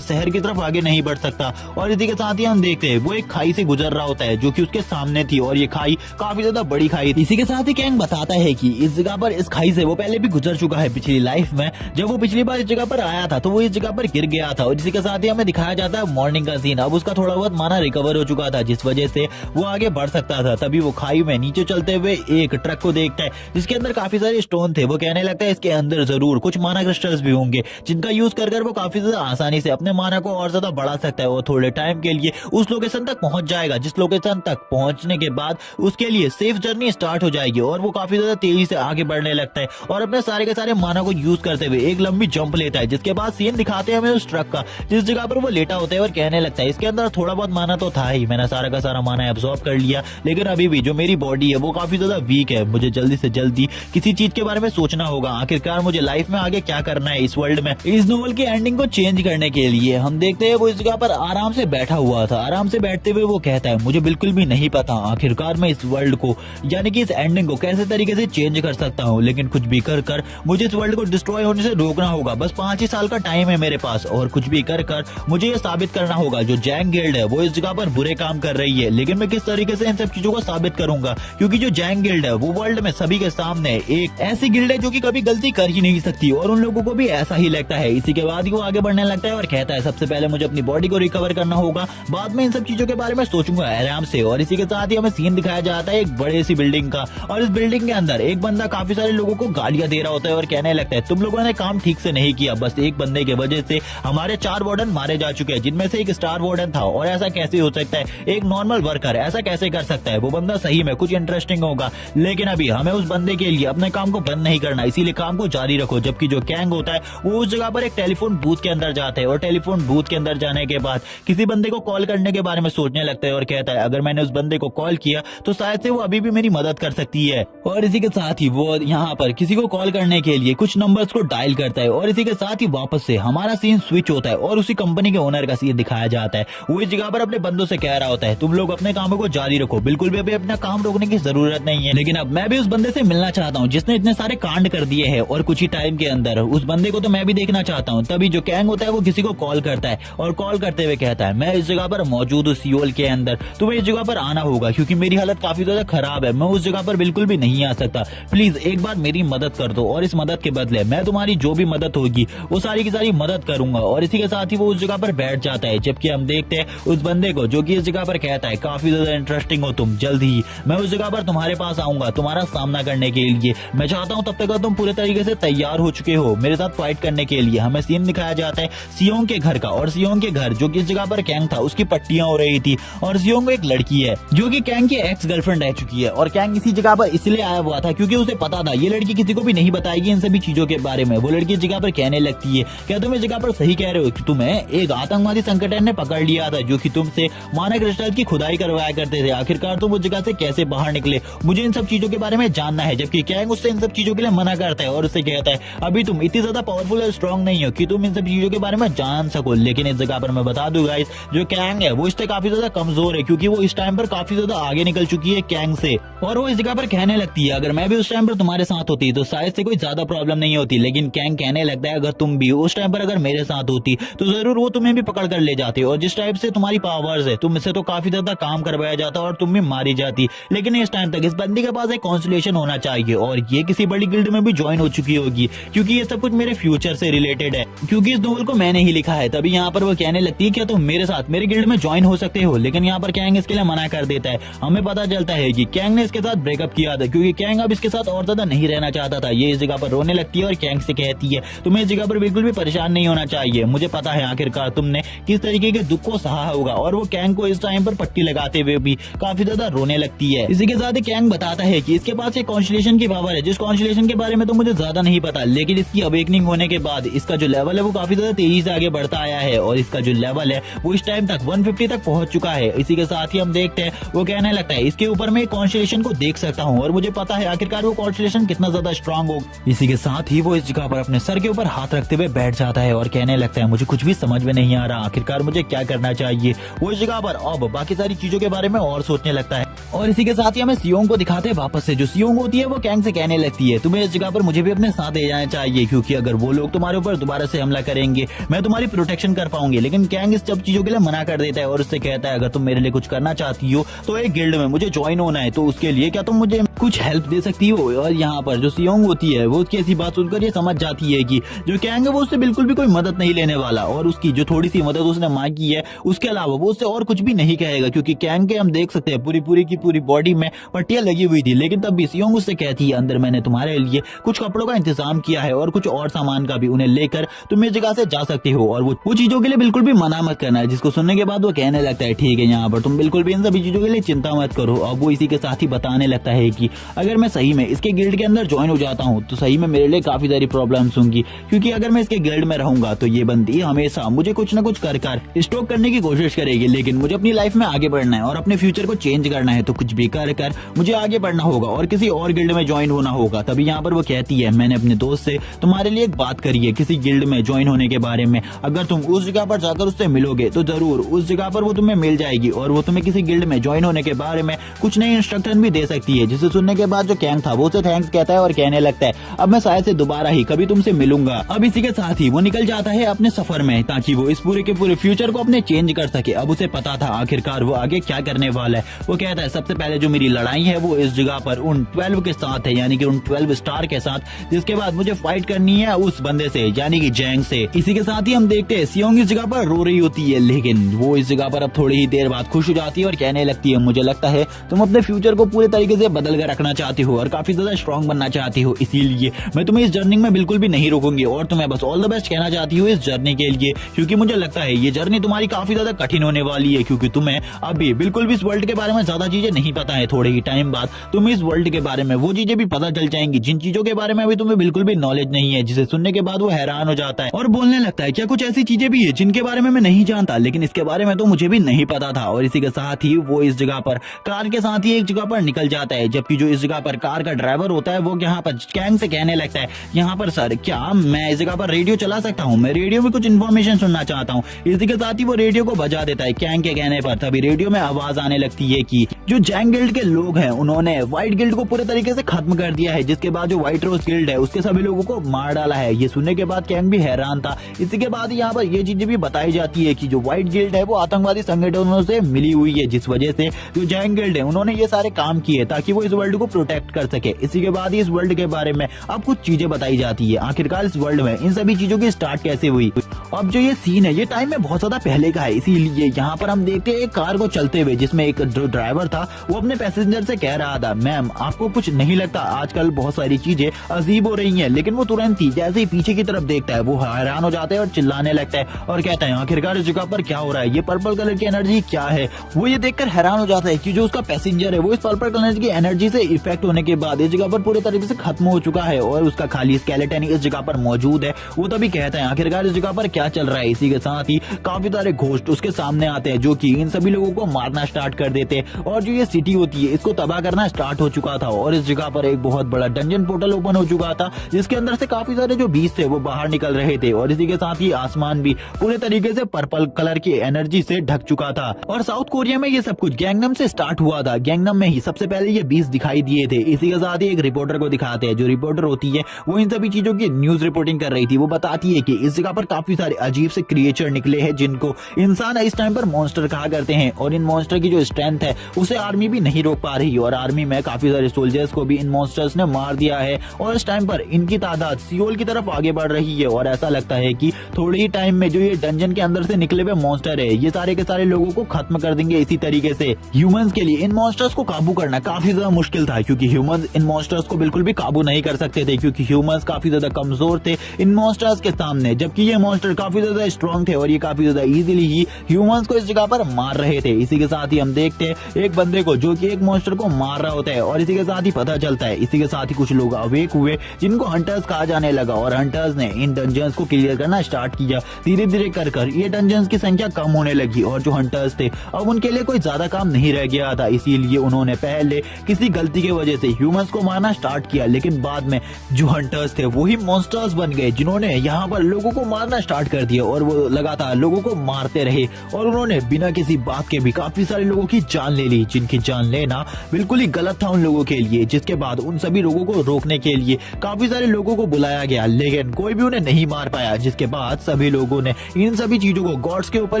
शहर की तरफ आगे नहीं बढ़ सकता। और इसी के साथ ही हम देखते हैं वो एक खाई से गुजर रहा होता है जो कि उसके सामने थी और ये खाई काफी ज्यादा बड़ी खाई थी। इसी के साथ ही कैंग बताता है कि इस जगह पर इस खाई से वो पहले भी गुजर चुका है पिछली लाइफ में। जब वो पिछली बार इस जगह पर आया था तो वो इस जगह पर गिर गया था और इसी के साथ ही हमें दिखाया जाता है मॉर्निंग का सीन। अब उसका थोड़ा बहुत माना रिकवर हो चुका था, जिस वजह से वो आगे बढ़ सकता था। तभी वो खाई में नीचे चलते हुए एक ट्रक को देखता है जिसके अंदर काफी सारे स्टोन थे। वो कहने लगता है इसके अंदर जरूर कुछ माना क्रिस्टल्स भी होंगे जिनका यूज कर वो काफी ज्यादा आसानी से अपने माना को और ज्यादा बढ़ा सकता है। वो थोड़े टाइम के लिए उस लोकेशन तक पहुंच जाएगा, जिस लोकेशन तक पहुंचने के बाद उसके लिए सेफ जर्नी स्टार्ट हो जाएगी और वो काफी ज्यादा तेजी से आगे बढ़ने लगता है और अपने सारे के सारे माना को यूज करते हुए एक लंबी जंप लेता है। जिसके बाद सीन दिखाते हैं हमें उस ट्रक का जिस जगह पर वो लेटा होता है और कहने लगता है इसके अंदर थोड़ा बहुत माना तो था ही, मैंने सारा का सारा माना एब्सॉर्ब कर लिया, लेकिन अभी भी जो मेरी बॉडी है वो काफी ज्यादा वीक है। मुझे जल्दी से जल्दी किसी चीज के बारे में सोचना होगा, आखिरकार मुझे लाइफ में आगे क्या करना है इस वर्ल्ड में। इस नोवेल की एंडिंग को चेंज करने के लिए हम देखते हैं वो इस जगह पर आराम से बैठा हुआ था। आराम से बैठते हुए वो कहता है मुझे बिल्कुल भी नहीं पता आखिरकार मैं इस वर्ल्ड को यानी कि इस एंडिंग को कैसे तरीके से चेंज कर सकता हूँ, लेकिन कुछ भी कर कर मुझे इस वर्ल्ड को डिस्ट्रॉय होने से रोकना होगा। बस 5 ही साल का टाइम है मेरे पास और कुछ भी कर कर मुझे ये साबित करना होगा जो जैंग गिल्ड है वो इस जगह पर बुरे काम कर रही है। लेकिन मैं किस तरीके से इन सब चीजों को साबित करूंगा, क्योंकि जो जैंग गिल्ड है वो वर्ल्ड में सभी के सामने एक ऐसी गिल्ड है जो कि कभी गलती कर ही नहीं सकती और उन लोगों को भी ऐसा ही लगता है। इसी के बाद ही वो आगे बढ़ने लगता है और कहता है सबसे पहले मुझे अपनी बॉडी को रिकवर करना होगा, बाद में इन सब चीजों के बारे में सोचूंगा आराम से। और इसी के साथ ही हमें सीन दिखाया जाता है एक बड़ी सी बिल्डिंग का और इस बिल्डिंग के अंदर एक बंदा काफी सारे लोगों को गालियां दे रहा होता है और कहने लगता है तुम लोगों ने काम ठीक से नहीं किया, बस एक बंदे की वजह से हमारे 4 वार्डन मारे जा चुके हैं जिनमें से एक स्टार वार्डन था और ऐसा कैसे हो सकता है, एक नॉर्मल वर्कर ऐसा कैसे कर सकता है, वो बंदा सही में कुछ इंटरेस्टिंग होगा। लेकिन अभी हमें उस बंदे के लिए अपने काम को बंद नहीं करना, इसीलिए काम को जारी रखो। जबकि जो कैंग होता है वो उस जगह पर एक टेलीफोन बूथ के अंदर जाता है और टेलीफोन बूथ के अंदर जाने के बाद किसी बंदे को कॉल करने के बारे में सोचने लगता है और कहता है अगर मैंने उस बंदे को कॉल किया तो शायद से वो अभी भी मेरी मदद कर सकती है। और इसी के साथ ही वो यहाँ पर किसी को कॉल करने के लिए कुछ नंबर्स को डायल करता है और इसी के साथ ही वापस से हमारा सीन स्विच होता है और उसी कंपनी के ओनर का सीन दिखाया जाता है। वो इस जगह पर अपने बंदों से कह रहा होता है तुम लोग अपने कामों को जारी रखो, बिल्कुल भी अभी अपना काम रोकने की जरूरत नहीं है, लेकिन अब मैं भी उस बंदे से मिलना चाहता हूँ जिसने इतने सारे कांड कर दिए हैं और कुछ ही टाइम के अंदर उस बंदे को तो मैं भी देखना चाहता हूँ। तभी जो कैंग होता है वो किसी को कॉल करता है और कॉल करते हुए कहता है मैं इस जगह पर मौजूद हूँ सियोल के अंदर, तुम्हें इस जगह पर आना होगा क्योंकि मेरी हालत काफी ज्यादा खराब है, मैं उस जगह पर बिल्कुल भी नहीं आ सकता, प्लीज एक बार मेरी मदद कर दो और इस मदद के बदले मैं तुम्हारी जो भी मदद होगी वो सारी की सारी मदद करूंगा। और इसी के साथ ही वो उस जगह पर बैठ जाता है। जबकि हम देखते हैं उस बंदे को जो कि इस जगह पर कहता है काफी ज्यादा इंटरेस्टिंग हो तुम, जल्द ही मैं उस जगह पर तुम्हारे पास आऊंगा तुम्हारा सामना करने के लिए, मैं चाहता हूँ तब तक तुम पूरे तरीके से तैयार हो चुके हो मेरे साथ फाइट करने के लिए। हमें सीन दिखाया जाता है सियोंग के घर का और सियोंग के घर जो कि इस जगह पर कैंग था उसकी पट्टियां हो रही थी और सियोंग एक लड़की है जो कि कैंग की एक्स गर्लफ्रेंड रह चुकी है और कैंग इसी जगह पर इसलिए आया हुआ था क्योंकि उसे पता था ये लड़की किसी को भी नहीं बताएगी इन सभी चीजों के बारे में। वो लड़की इस जगह पर कहने लगती है क्या तुम इस जगह पर सही कह रहे हो कि तुम्हें एक आतंकवादी संगठन ने पकड़ लिया था जो कि तुमसे माना क्रिस्टल की खुदाई करवाया करते थे, आखिरकार तुम उस जगह से कैसे बाहर निकले, मुझे इन सब चीजों के बारे में जानना है। जबकि कैंग उससे इन सब चीजों के लिए मना करता है और उससे कहता है अभी तुम इतनी ज्यादा पावरफुल और स्ट्रॉन्ग नहीं हो कि तुम इन सब चीजों के बारे में जान सको। लेकिन इस जगह पर मैं बता दूं गाइस जो कैंग है वो इससे काफी ज्यादा कमजोर है क्योंकि वो इस टाइम पर काफी ज्यादा आगे निकल चुकी है कैंग से और वो इस जगह पर कहने लगती है अगर मैं भी उस टाइम पर तुम्हारे साथ होती तो शायद से कोई ज्यादा प्रॉब्लम नहीं होती। लेकिन कैंग कहने लगता है अगर तुम भी उस टाइम पर अगर मेरे साथ होती तो जरूर वो तुम्हें भी पकड़ कर ले जाते और जिस टाइप से तुम्हारी पावर्स है तुमसे तो काफी ज्यादा काम करवाया जाता और तुम भी मारी जाती। लेकिन इस टाइम तक इस बंदी के पास एक कॉन्सुलेशन होना चाहिए और ये किसी बड़ी गिल्ड में भी ज्वाइन हो चुकी होगी क्योंकि ये सब कुछ मेरे फ्यूचर से रिलेटेड है क्योंकि इस नोवेल को मैंने ही लिखा है। तभी यहाँ पर वो कहने लगती है क्या तुम मेरे साथ मेरे गिल्ड में ज्वाइन हो सकते हो। लेकिन यहाँ पर कैंग इसके लिए मना कर देता है। हमें पता चलता है कि कैंग ने इसके साथ ब्रेकअप किया था क्योंकि कैंग अब इसके साथ और ज्यादा नहीं रहना चाहता था। ये इस जगह पर रोने लगती है और कैंग से कहती है तुम्हें इस जगह पर बिल्कुल भी परेशान नहीं होना चाहिए, मुझे पता है आखिरकार तुमने किस तरीके के दुख को सहा होगा। और वो कैंग को इस टाइम पर पट्टी लगाते हुए भी काफी ज्यादा रोने लगती है। इसी के साथ ही कैंग बताता है कि इसके पास एक कॉन्स्टलेशन की पावर है, जिस कॉन्स्टलेशन के बारे में तो मुझे ज्यादा नहीं पता, लेकिन इसकी अवेकनिंग होने के बाद इसका जो लेवल है वो काफी ज्यादा तेजी से आगे बढ़ता आया है और इसका जो लेवल है वो इस टाइम तक 150 तक पहुंच चुका है। इसी के साथ ही हम देखते हैं वो कहने लगता है इसके ऊपर मैं कॉन्स्टलेशन को देख सकता हूँ और मुझे पता है आखिरकार वो कॉन्स्टलेशन कितना ज्यादा स्ट्रांग हो। इसी के साथ ही वो इस जगह पर अपने सर के ऊपर हाथ रखते हुए बैठ जाता है और कहने लगता है मुझे कुछ भी समझ में नहीं आ रहा, आखिरकार मुझे क्या करना चाहिए। वो इस जगह पर अब बाकी सारी चीजों के बारे में और सोचने लगता है। और इसी के साथ ही हमें सियोंग को दिखाते हैं वापस से। जो सियोंग होती है वो कैंग से कहने लगती है तुम्हें इस जगह पर मुझे भी अपने साथ ले जाना चाहिए, क्योंकि अगर वो लोग तुम्हारे ऊपर दोबारा से हमला करेंगे मैं तुम्हारी प्रोटेक्शन कर पाऊंगी। लेकिन कैंग इस सब चीजों के लिए मना कर देता है और उससे कहता है अगर तुम मेरे लिए कुछ करना चाहती हो तो एक गिल्ड में मुझे ज्वाइन होना है, तो उसके लिए क्या तुम मुझे कुछ हेल्प दे सकती हो। और यहाँ पर जो सियोंग होती है वो उसकी ऐसी बात सुनकर ये समझ जाती है कि जो कैंग है वो उससे बिल्कुल भी कोई मदद नहीं लेने वाला और उसकी जो थोड़ी सी मदद उसने मांगी है उसके अलावा वो उससे और कुछ भी नहीं कहेगा, क्योंकि कैंग के हम देख सकते हैं पूरी की पूरी बॉडी में पट्टियां लगी हुई थी। लेकिन तब भी सियोंग उससे कहती है अंदर मैंने तुम्हारे लिए कुछ कपड़ों का इंतजाम किया है और कुछ और सामान का भी, उन्हें लेकर तुम इस जगह से जा सकते हो और वो चीजों के लिए बिल्कुल भी मना मत करना है। जिसको सुनने के बाद वो कहने लगता है ठीक है यहाँ पर तुम बिल्कुल भी इन सभी चीजों के लिए चिंता मत करो। अब वो इसी के साथ ही बताने लगता है कि अगर मैं सही में इसके गिल्ड के अंदर ज्वाइन हो जाता हूँ तो सही में मेरे लिए काफी सारी प्रॉब्लम्स होंगी, क्योंकि अगर मैं इसके गिल्ड में रहूंगा तो ये बंदी हमेशा मुझे कुछ न कुछ कर स्टॉक करने की कोशिश करेगी। लेकिन मुझे अपनी लाइफ में आगे बढ़ना है और अपने फ्यूचर को चेंज करना है, तो कुछ भी कर मुझे आगे बढ़ना होगा और किसी और गिल्ड में ज्वाइन होना होगा। तभी यहाँ पर वो कहती है मैंने अपने दोस्त से तुम्हारे लिए एक बात करी है किसी गिल्ड में ज्वाइन होने के बारे में, अगर तुम उस जगह पर जाकर उससे मिलोगे तो जरूर उस जगह पर वो तुम्हें मिल जाएगी और वो तुम्हें किसी गिल्ड में ज्वाइन होने के बारे में कुछ नई इंस्ट्रक्शन भी दे सकती है। जिसे सुनने के बाद जो कैंग था वो उसे थैंक्स कहता है और कहने लगता है अब मैं शायद से दोबारा ही कभी तुमसे मिलूंगा। अब इसी के साथ ही वो निकल जाता है अपने सफर में ताकि वो इस पूरे के पूरे फ्यूचर को अपने चेंज कर सके। अब उसे पता था आखिरकार वो आगे क्या करने वाला है। वो कहता है सबसे पहले जो मेरी लड़ाई है वो इस जगह पर उन 12 के साथ है, यानी कि उन 12 स्टार के साथ, जिसके बाद मुझे फाइट करनी है उस बंदे से यानी कि जैंग से। इसी के साथ ही हम देखते हैं सियोंग इस जगह पर रो रही होती है, लेकिन वो इस जगह पर अब थोड़ी ही देर बाद खुश हो जाती है और कहने लगती है मुझे लगता है तुम अपने फ्यूचर को पूरे तरीके से बदल कर रखना चाहती हो और काफी ज्यादा स्ट्रॉन्ग बनना चाहती हो, इसीलिए मैं तुम्हें इस जर्नी में बिल्कुल भी नहीं रोकूंगी और तुम्हें बस ऑल द बेस्ट कहना चाहती हूँ इस जर्नी के लिए, क्योंकि मुझे लगता है ये जर्नी तुम्हारी काफी ज्यादा कठिन होने वाली है, क्योंकि तुम्हें अभी बिल्कुल भी इस वर्ल्ड के बारे में ज्यादा चीजें नहीं पता है। थोड़े ही टाइम बाद तुम्हें इस वर्ल्ड के बारे में वो चीजें भी पता चल जाएंगी जिन चीजों के बारे में अभी तुम्हें बिल्कुल भी नॉलेज नहीं है। जिसे सुनने के बाद वो हैरान हो जाता है और बोलने लगता है क्या कुछ ऐसी चीजें भी है जिनके बारे में मैं नहीं जानता, लेकिन इसके बारे में तो मुझे भी नहीं पता था। और इसी के साथ ही वो इस जगह पर कार के साथ ही एक जगह पर निकल जाता है, जबकि जो इस जगह पर कार का ड्राइवर होता है वो यहाँ पर कैंग से कहने लगता है यहाँ पर सर क्या मैं इस जगह पर रेडियो चला सकता हूँ, मैं रेडियो में कुछ इन्फॉर्मेशन सुनना चाहता हूँ। इसी के साथ ही वो रेडियो को बजा देता है कैंग के कहने पर। तभी रेडियो में आवाज आने लगती है कि जो जैंग गिल्ड के लोग हैं उन्होंने व्हाइट गिल्ड को पूरे तरीके से खत्म कर दिया है, जिसके बाद जो व्हाइट रोज गिल्ड है उसके सभी लोगों को मार डाला है। ये सुनने के बाद कैंग भी हैरान था। इसी के बाद यहाँ पर ये चीजें भी बताई जाती है कि जो व्हाइट गिल्ड है वो आतंकवादी संगठनों से मिली हुई है, जिस वजह से जो जैंग गिल्ड है उन्होंने ये सारे काम किए ताकि वो इस वर्ल्ड को प्रोटेक्ट कर सके। इसी के बाद इस वर्ल्ड के बारे में अब कुछ चीजें बताई जाती है, आखिरकार इस वर्ल्ड में इन सभी चीजों की स्टार्ट कैसे हुई। अब जो ये सीन है ये टाइम में बहुत ज्यादा पहले का है, इसीलिए यहाँ पर हम देखते हैं एक कार को चलते हुए जिसमें एक जो ड्राइवर था वो अपने पैसेंजर से कह रहा था मैम आपको कुछ नहीं लगता आजकल बहुत सारी चीजें अजीब हो रही हैं, लेकिन वो तुरंत ही जैसे ही पीछे की तरफ देखता है वो हैरान हो जाता है और चिल्लाने लगता है और कहता है आखिरकार इस जगह पर क्या हो रहा है, ये पर्पल कलर की एनर्जी क्या है। वो ये देखकर हैरान हो जाता है कि जो उसका पैसेंजर है वो इस पर्पल कलर की एनर्जी से इफेक्ट होने के बाद इस जगह पर पूरे तरीके से खत्म हो चुका है और उसका खाली स्केलेटन इस जगह पर मौजूद है। वो तभी कहता है आखिरकार इस जगह पर क्या चल रहा है। इसी के साथ ही काफी सारे घोस्ट उसके सामने आते हैं जो कि इन सभी लोगों को मारना स्टार्ट कर देते हैं और जो ये सिटी होती है इसको तबाह करना स्टार्ट हो चुका था और इस जगह पर एक बहुत बड़ा डंजन पोर्टल ओपन हो चुका था जिसके अंदर से काफी सारे जो बीस्ट थे वो बाहर निकल रहे थे और इसी के साथ ही आसमान भी पूरे तरीके से पर्पल कलर की एनर्जी से ढक चुका था। और साउथ कोरिया में ये सब कुछ गैंगनम से स्टार्ट हुआ था। गैंगनम में ही सबसे पहले ये बीस्ट दिखाई दिए थे। इसी के साथ ही एक रिपोर्टर को दिखाते हैं, जो रिपोर्टर होती है वो इन सभी चीजों की न्यूज रिपोर्टिंग कर रही थी। वो बताती है कि इस जगह पर काफी सारे अजीब से क्रिएचर निकले हैं जिनको इंसान इस टाइम पर मॉन्स्टर कहा करते हैं, और इन मॉन्स्टर की जो स्ट्रेंथ है उसे आर्मी भी नहीं रोक पा रही, और आर्मी में काफी सारे सोल्जर्स को भी इन मॉन्स्टर्स ने मार दिया है, और इस टाइम पर इनकी तादाद सियोल की तरफ आगे बढ़ रही है। और ऐसा लगता है कि थोड़े ही टाइम में जो ये डंजन के अंदर से निकले हुए मॉन्स्टर है ये सारे के सारे लोगों को खत्म कर देंगे। इसी तरीके से ह्यूमंस के लिए इन मॉन्स्टर्स को काबू करना काफी ज्यादा मुश्किल था, क्योंकि ह्यूमंस इन मॉन्स्टर्स को बिल्कुल भी काबू नहीं कर सकते थे, क्योंकि ह्यूमंस काफी ज्यादा कमजोर थे इन मॉन्स्टर्स के सामने, जबकि ये मॉन्स्टर काफी ज्यादा स्ट्रॉन्ग थे और ये काफी ज्यादा इजीली ही ह्यूमंस को इस जगह पर मार रहे थे। इसी के साथ ही हम देखते हैं एक बंदे को जो कि एक मॉन्स्टर को मार रहा होता है, और इसी के साथ ही पता चलता है, इसी के साथ ही कुछ लोग अवेक हुए जिनको हंटर्स कहा जाने लगा, और हंटर्स ने इन डंजन्स को क्लियर करना स्टार्ट किया। धीरे धीरे कर ये डंजन्स की संख्या कम होने लगी, और जो हंटर्स थे अब उनके लिए कोई ज्यादा काम नहीं रह गया था। इसीलिए उन्होंने पहले किसी गलती की वजह से ह्यूमंस को मारना स्टार्ट किया, लेकिन बाद में जो हंटर्स थे वही मॉन्स्टर्स बन गए जिन्होंने यहाँ पर लोगों को मारना स्टार्ट कर दिया, और वो लगातार लोगों को मारते रहे, और उन्होंने बिना किसी बात के भी काफी सारे लोगों की जान ले ली, जिनकी जान लेना बिल्कुल ही गलत था उन लोगों के लिए। जिसके बाद उन सभी लोगों को रोकने के लिए काफी सारे लोगों को बुलाया गया, लेकिन कोई भी उन्हें नहीं मार पाया। जिसके बाद सभी लोगों ने इन सभी चीजों को गॉड्स के ऊपर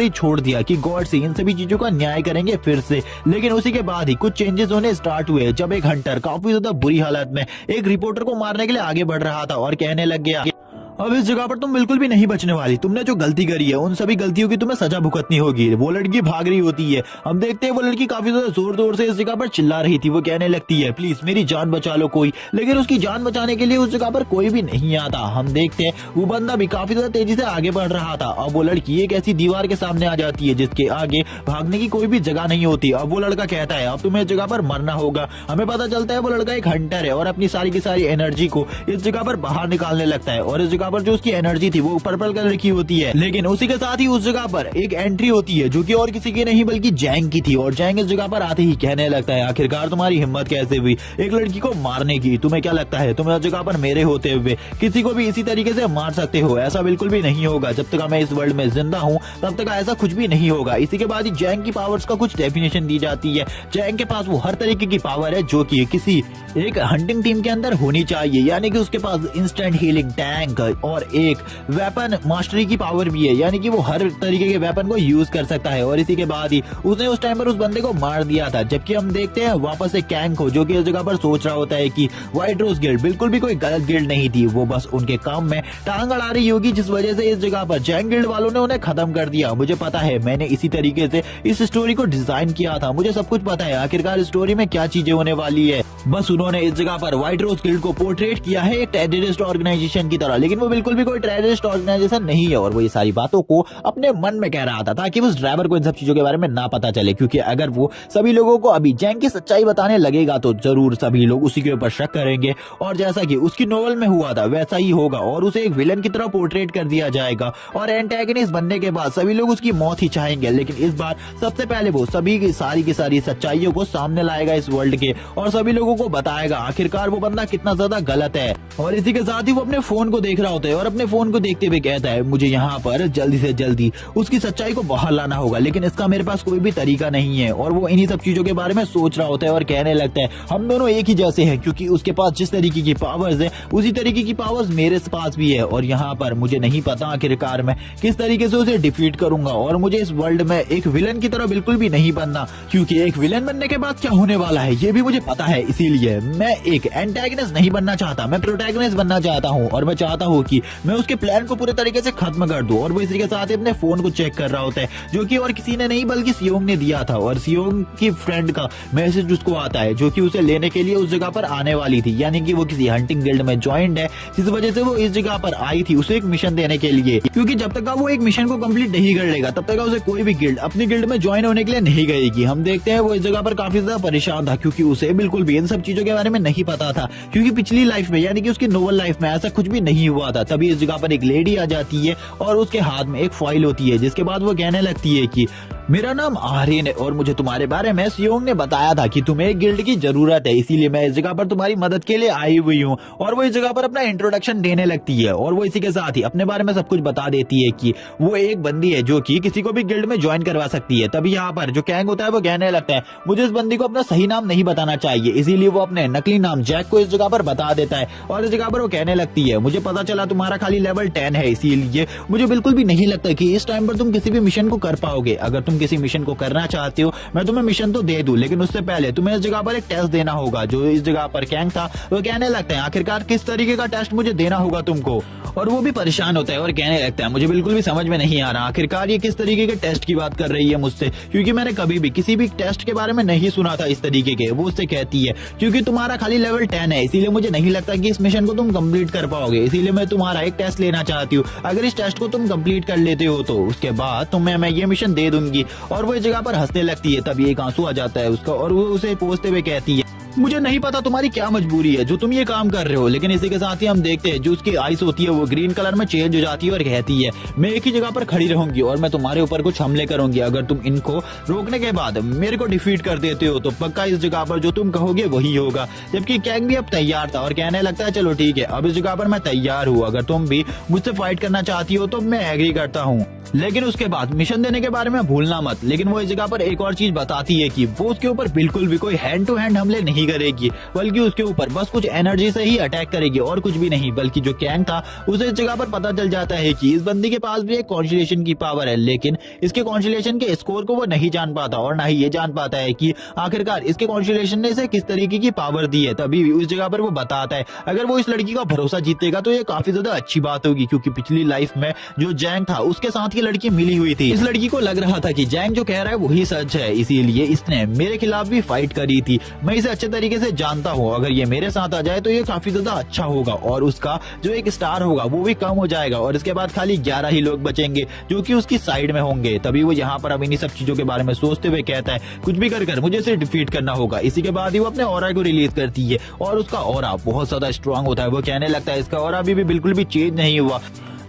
ही छोड़ दिया कि गॉड्स इन सभी चीजों का न्याय करेंगे फिर से। लेकिन उसी के बाद ही कुछ चेंजेस होने स्टार्ट हुए, जब एक हंटर काफी ज्यादा बुरी हालत में एक रिपोर्टर को मारने के लिए आगे बढ़ रहा था और कहने लग गया, अब इस जगह पर तुम बिल्कुल भी नहीं बचने वाली, तुमने जो गलती करी है उन सभी गलतियों की तुम्हें सजा भुगतनी होगी। वो लड़की भाग रही होती है, हम देखते हैं वो लड़की काफी ज्यादा जोर जोर से इस जगह पर चिल्ला रही थी। वो कहने लगती है, प्लीज मेरी जान बचा लो कोई, लेकिन उसकी जान बचाने के लिए उस जगह पर कोई भी नहीं आता। हम देखते हैं वो बंदा भी काफी ज्यादा तेजी से आगे बढ़ रहा था। अब वो लड़की एक ऐसी दीवार के सामने आ जाती है जिसके आगे भागने की कोई भी जगह नहीं होती। अब वो लड़का कहता है, अब तुम्हें इस जगह पर मरना होगा। हमें पता चलता है वो लड़का एक हंटर है और अपनी सारी की सारी एनर्जी को इस जगह पर बाहर निकालने लगता है, और इस जगह पर जो उसकी एनर्जी थी वो पर्पल कलर की होती है। लेकिन उसी के साथ ही उस जगह पर एक एंट्री होती है जो कि और किसी की नहीं बल्कि जैंग की थी, और जैंग इस जगह पर आते ही कहने लगता है, आखिरकार तुम्हारी हिम्मत कैसे हुई एक लड़की को मारने की? तुम्हें क्या लगता है तुम इस जगह पर मेरे होते हुए किसी को भी इसी तरीके से मार सकते हो? ऐसा बिल्कुल भी नहीं होगा। जब तक मैं इस वर्ल्ड में जिंदा हूँ तब तक ऐसा कुछ भी नहीं होगा। इसी के बाद ही जैंग की पावर्स का कुछ डेफिनेशन दी जाती है। जैंग के पास वो हर तरीके की पावर है जो कि किसी एक हंटिंग टीम के अंदर होनी चाहिए, यानी कि उसके पास इंस्टेंट हीलिंग टैंक और एक वेपन मास्टरी की पावर भी है, यानी कि वो हर तरीके के वेपन को यूज कर सकता है। और इसी के बाद ही उसने उस टाइम पर उस बंदे को मार दिया था। जबकि हम देखते हैं वापस से कैंग को, जो कि इस जगह पर सोच रहा होता है कि व्हाइट रोज गिल्ड बिल्कुल भी कोई गलत गिल्ड नहीं थी, वो बस उनके काम में टांग अड़ा रही होगी, जिस वजह से इस जगह पर जैंग गिल्ड वालों ने उन्हें खत्म कर दिया। मुझे पता है, मैंने इसी तरीके से इस स्टोरी को डिजाइन किया था, मुझे सब कुछ पता है आखिरकार स्टोरी में क्या चीजें होने वाली है। बस उन्होंने इस जगह पर व्हाइट रोज गिल्ड को पोर्ट्रेट किया है एक टेररिस्ट ऑर्गेनाइजेशन की तरह, लेकिन वो बिल्कुल भी कोई टेररिस्ट ऑर्गेनाइजेशन नहीं है। और वो ये सारी बातों को अपने मन में कह रहा था ताकि उस ड्राइवर को इन सब चीजों के बारे में ना पता चले, क्योंकि अगर वो सभी लोगों को अभी जैंग की सच्चाई बताने लगेगा तो जरूर सभी लोग उसी के ऊपर शक करेंगे, और जैसा कि उसकी नोवेल में हुआ था वैसा ही होगा, और उसे एक विलन की तरह पोर्ट्रेट कर दिया जाएगा, और एंटेगनिस्ट बनने के बाद सभी लोग उसकी मौत ही चाहेंगे। लेकिन इस बार सबसे पहले वो सभी की सारी सच्चाइयों को सामने लाएगा इस वर्ल्ड के, और सभी लोगों को बताएगा आखिरकार वो बंदा कितना ज्यादा गलत है। और इसी के साथ ही वो अपने फोन को देख रहा होता है, और अपने फोन को देखते हुए कहता है, मुझे यहाँ पर जल्दी से जल्दी उसकी सच्चाई को बाहर लाना होगा, लेकिन इसका मेरे पास कोई भी तरीका नहीं है। और वो इन्हीं सब चीजों के बारे में सोच रहा होता है और कहने लगता है, हम दोनों एक ही जैसे हैं, क्योंकि उसके पास जिस तरीके की पावर्स है उसी तरीके की पावर्स मेरे पास भी है, और यहाँ पर मुझे नहीं पता आखिरकार मैं किस तरीके से उसे डिफीट करूंगा। और मुझे इस वर्ल्ड में एक विलन की तरह बिल्कुल भी नहीं बनना, क्योंकि एक विलन बनने के बाद क्या होने वाला है ये भी मुझे पता है। इसीलिए मैं एक एंटेगनिस्ट नहीं बनना चाहता, मैं प्रोटैगनिस्ट बनना चाहता हूँ, और मैं चाहता हूँ कि मैं उसके प्लान को पूरे तरीके से खत्म कर दूं। और वो इसी के साथ ही अपने फोन को चेक कर रहा होता है, जो कि और किसी ने नहीं बल्कि सियोंग ने दिया था, और सियोंग की फ्रेंड का मैसेज उसको आता है जो कि उसे लेने के लिए उस जगह पर आने वाली थी, यानी कि वो किसी हंटिंग गिल्ड में ज्वाइंड है, जिस वजह से वो इस जगह पर आई थी उसे एक मिशन देने के लिए। क्योंकि जब तक वो एक मिशन को कंप्लीट नहीं कर लेगा तब तक उसे कोई भी गिल्ड अपनी गिल्ड में ज्वाइन होने के लिए नहीं गएगी। हम देखते हैं वो इस जगह पर काफी ज्यादा परेशान था, क्योंकि उसे बिल्कुल भी इन सब चीजों के बारे में नहीं पता था, क्योंकि पिछली लाइफ में यानी कि उसकी नोवेल लाइफ में ऐसा कुछ भी नहीं हुआ था। तभी इस जगह पर एक लेडी आ जाती है और उसके हाथ में एक फाइल होती है, जिसके बाद वो कहने लगती है कि मेरा नाम आर्यन है और मुझे तुम्हारे बारे में सियोंग ने बताया था कि तुम्हें एक गिल्ड की जरूरत है, इसीलिए मैं इस जगह पर तुम्हारी मदद के लिए आई हुई हूँ। और वो इस जगह पर अपना इंट्रोडक्शन देने लगती है और वो इसी के साथ ही अपने बारे में सब कुछ बता देती है कि वो एक बंदी है जो कि किसी को भी गिल्ड में ज्वाइन करवा सकती है। तभी यहाँ पर जो कैंग होता है वो कहने लगता है मुझे इस बंदी को अपना सही नाम नहीं बताना चाहिए, इसीलिए वो अपने नकली नाम जैक को इस जगह पर बता देता है। और इस जगह पर वो कहने लगती है मुझे पता चला तुम्हारा खाली लेवल 10 है, इसीलिए मुझे बिल्कुल भी नहीं लगता कि इस टाइम पर तुम किसी भी मिशन को कर पाओगे। अगर तुम किसी मिशन को करना चाहते हो मैं तुम्हें मिशन तो दे दूं, लेकिन उससे पहले तुम्हें इस जगह पर एक टेस्ट देना होगा। जो इस जगह पर कैंग था वो कहने लगता है आखिरकार किस तरीके का टेस्ट मुझे देना होगा तुमको। और वो भी परेशान होता है और कहने लगता है मुझे बिल्कुल भी समझ में नहीं आ रहा आखिरकार ये किस तरीके के टेस्ट की बात कर रही है मुझसे, क्योंकि मैंने कभी भी किसी भी टेस्ट के बारे में नहीं सुना था इस तरीके के। वो उससे कहती है क्योंकि तुम्हारा खाली लेवल 10 है, इसीलिए मुझे नहीं लगता कि इस मिशन को तुम कंप्लीट कर पाओगे, इसीलिए मैं तुम्हारा एक टेस्ट लेना चाहती हूँ। अगर इस टेस्ट को तुम कंप्लीट कर लेते हो तो उसके बाद तुम्हें मैं ये मिशन दे दूंगी। और वो इस जगह पर हंसने लगती है। तभी एक आंसू आ जाता है उसका और वो उसे पोंछते हुए कहती है मुझे नहीं पता तुम्हारी क्या मजबूरी है जो तुम ये काम कर रहे हो, लेकिन इसी के साथ ही हम देखते हैं जो उसकी आइस होती है वो ग्रीन कलर में चेंज हो जाती है और कहती है मैं एक ही जगह पर खड़ी रहूंगी और मैं तुम्हारे ऊपर कुछ हमले करूंगी। अगर तुम इनको रोकने के बाद मेरे को डिफीट कर देते हो तो पक्का इस जगह पर जो तुम कहोगे वही होगा। जबकि कैंग भी अब तैयार था और कहने लगता है चलो ठीक है अब इस जगह पर मैं तैयार हूँ, अगर तुम भी मुझसे फाइट करना चाहती हो तो मैं एग्री करता हूँ, लेकिन उसके बाद मिशन देने के बारे में भूलना मत। लेकिन वो इस जगह पर एक और चीज बताती है कि वो उसके ऊपर बिल्कुल भी कोई हैंड टू हैंड हमले नहीं करेगी, बल्कि उसके ऊपर बस कुछ एनर्जी से ही अटैक करेगी और कुछ भी नहीं। बल्कि जो कैंग था उसे इस जगह पर पता चल जाता है कि इस बंदी के पास भी एक कॉन्स्टिलेशन की पावर है, लेकिन इसके कॉन्स्टिलेशन के स्कोर को वो नहीं जान पाता और ना ही ये जान पाता है कि आखिरकार इसके कॉन्स्टिलेशन ने इसे किस तरीके की पावर दी है। तभी उस जगह पर वो बताता है अगर वो इस लड़की का भरोसा जीतेगा तो ये काफी ज्यादा अच्छी बात होगी, क्योंकि पिछली लाइफ में जो जैंग था उसके साथ ये लड़की मिली हुई थी। इस लड़की को लग रहा था कि जैंग जो कह रहा है वही सच है, इसीलिए इसने मेरे खिलाफ भी फाइट करी थी। मैं इसे अच्छे तरीके से जानता हूँ, अगर ये मेरे साथ आ जाए तो ये काफी ज्यादा अच्छा होगा और उसका जो एक स्टार होगा वो भी कम हो जाएगा और इसके बाद खाली 11 ही लोग बचेंगे जो कि उसकी साइड में होंगे। तभी वो यहाँ पर अब इन्हीं सब चीजों के बारे में सोचते हुए कहता है कुछ भी कर मुझे इसे डिफीट करना होगा। इसी के बाद ही वो अपने ऑरा को रिलीज करती है और उसका ऑरा बहुत ज्यादा स्ट्रांग होता है। वो कहने लगता है इसका ऑरा अभी भी बिल्कुल भी चेंज नहीं हुआ,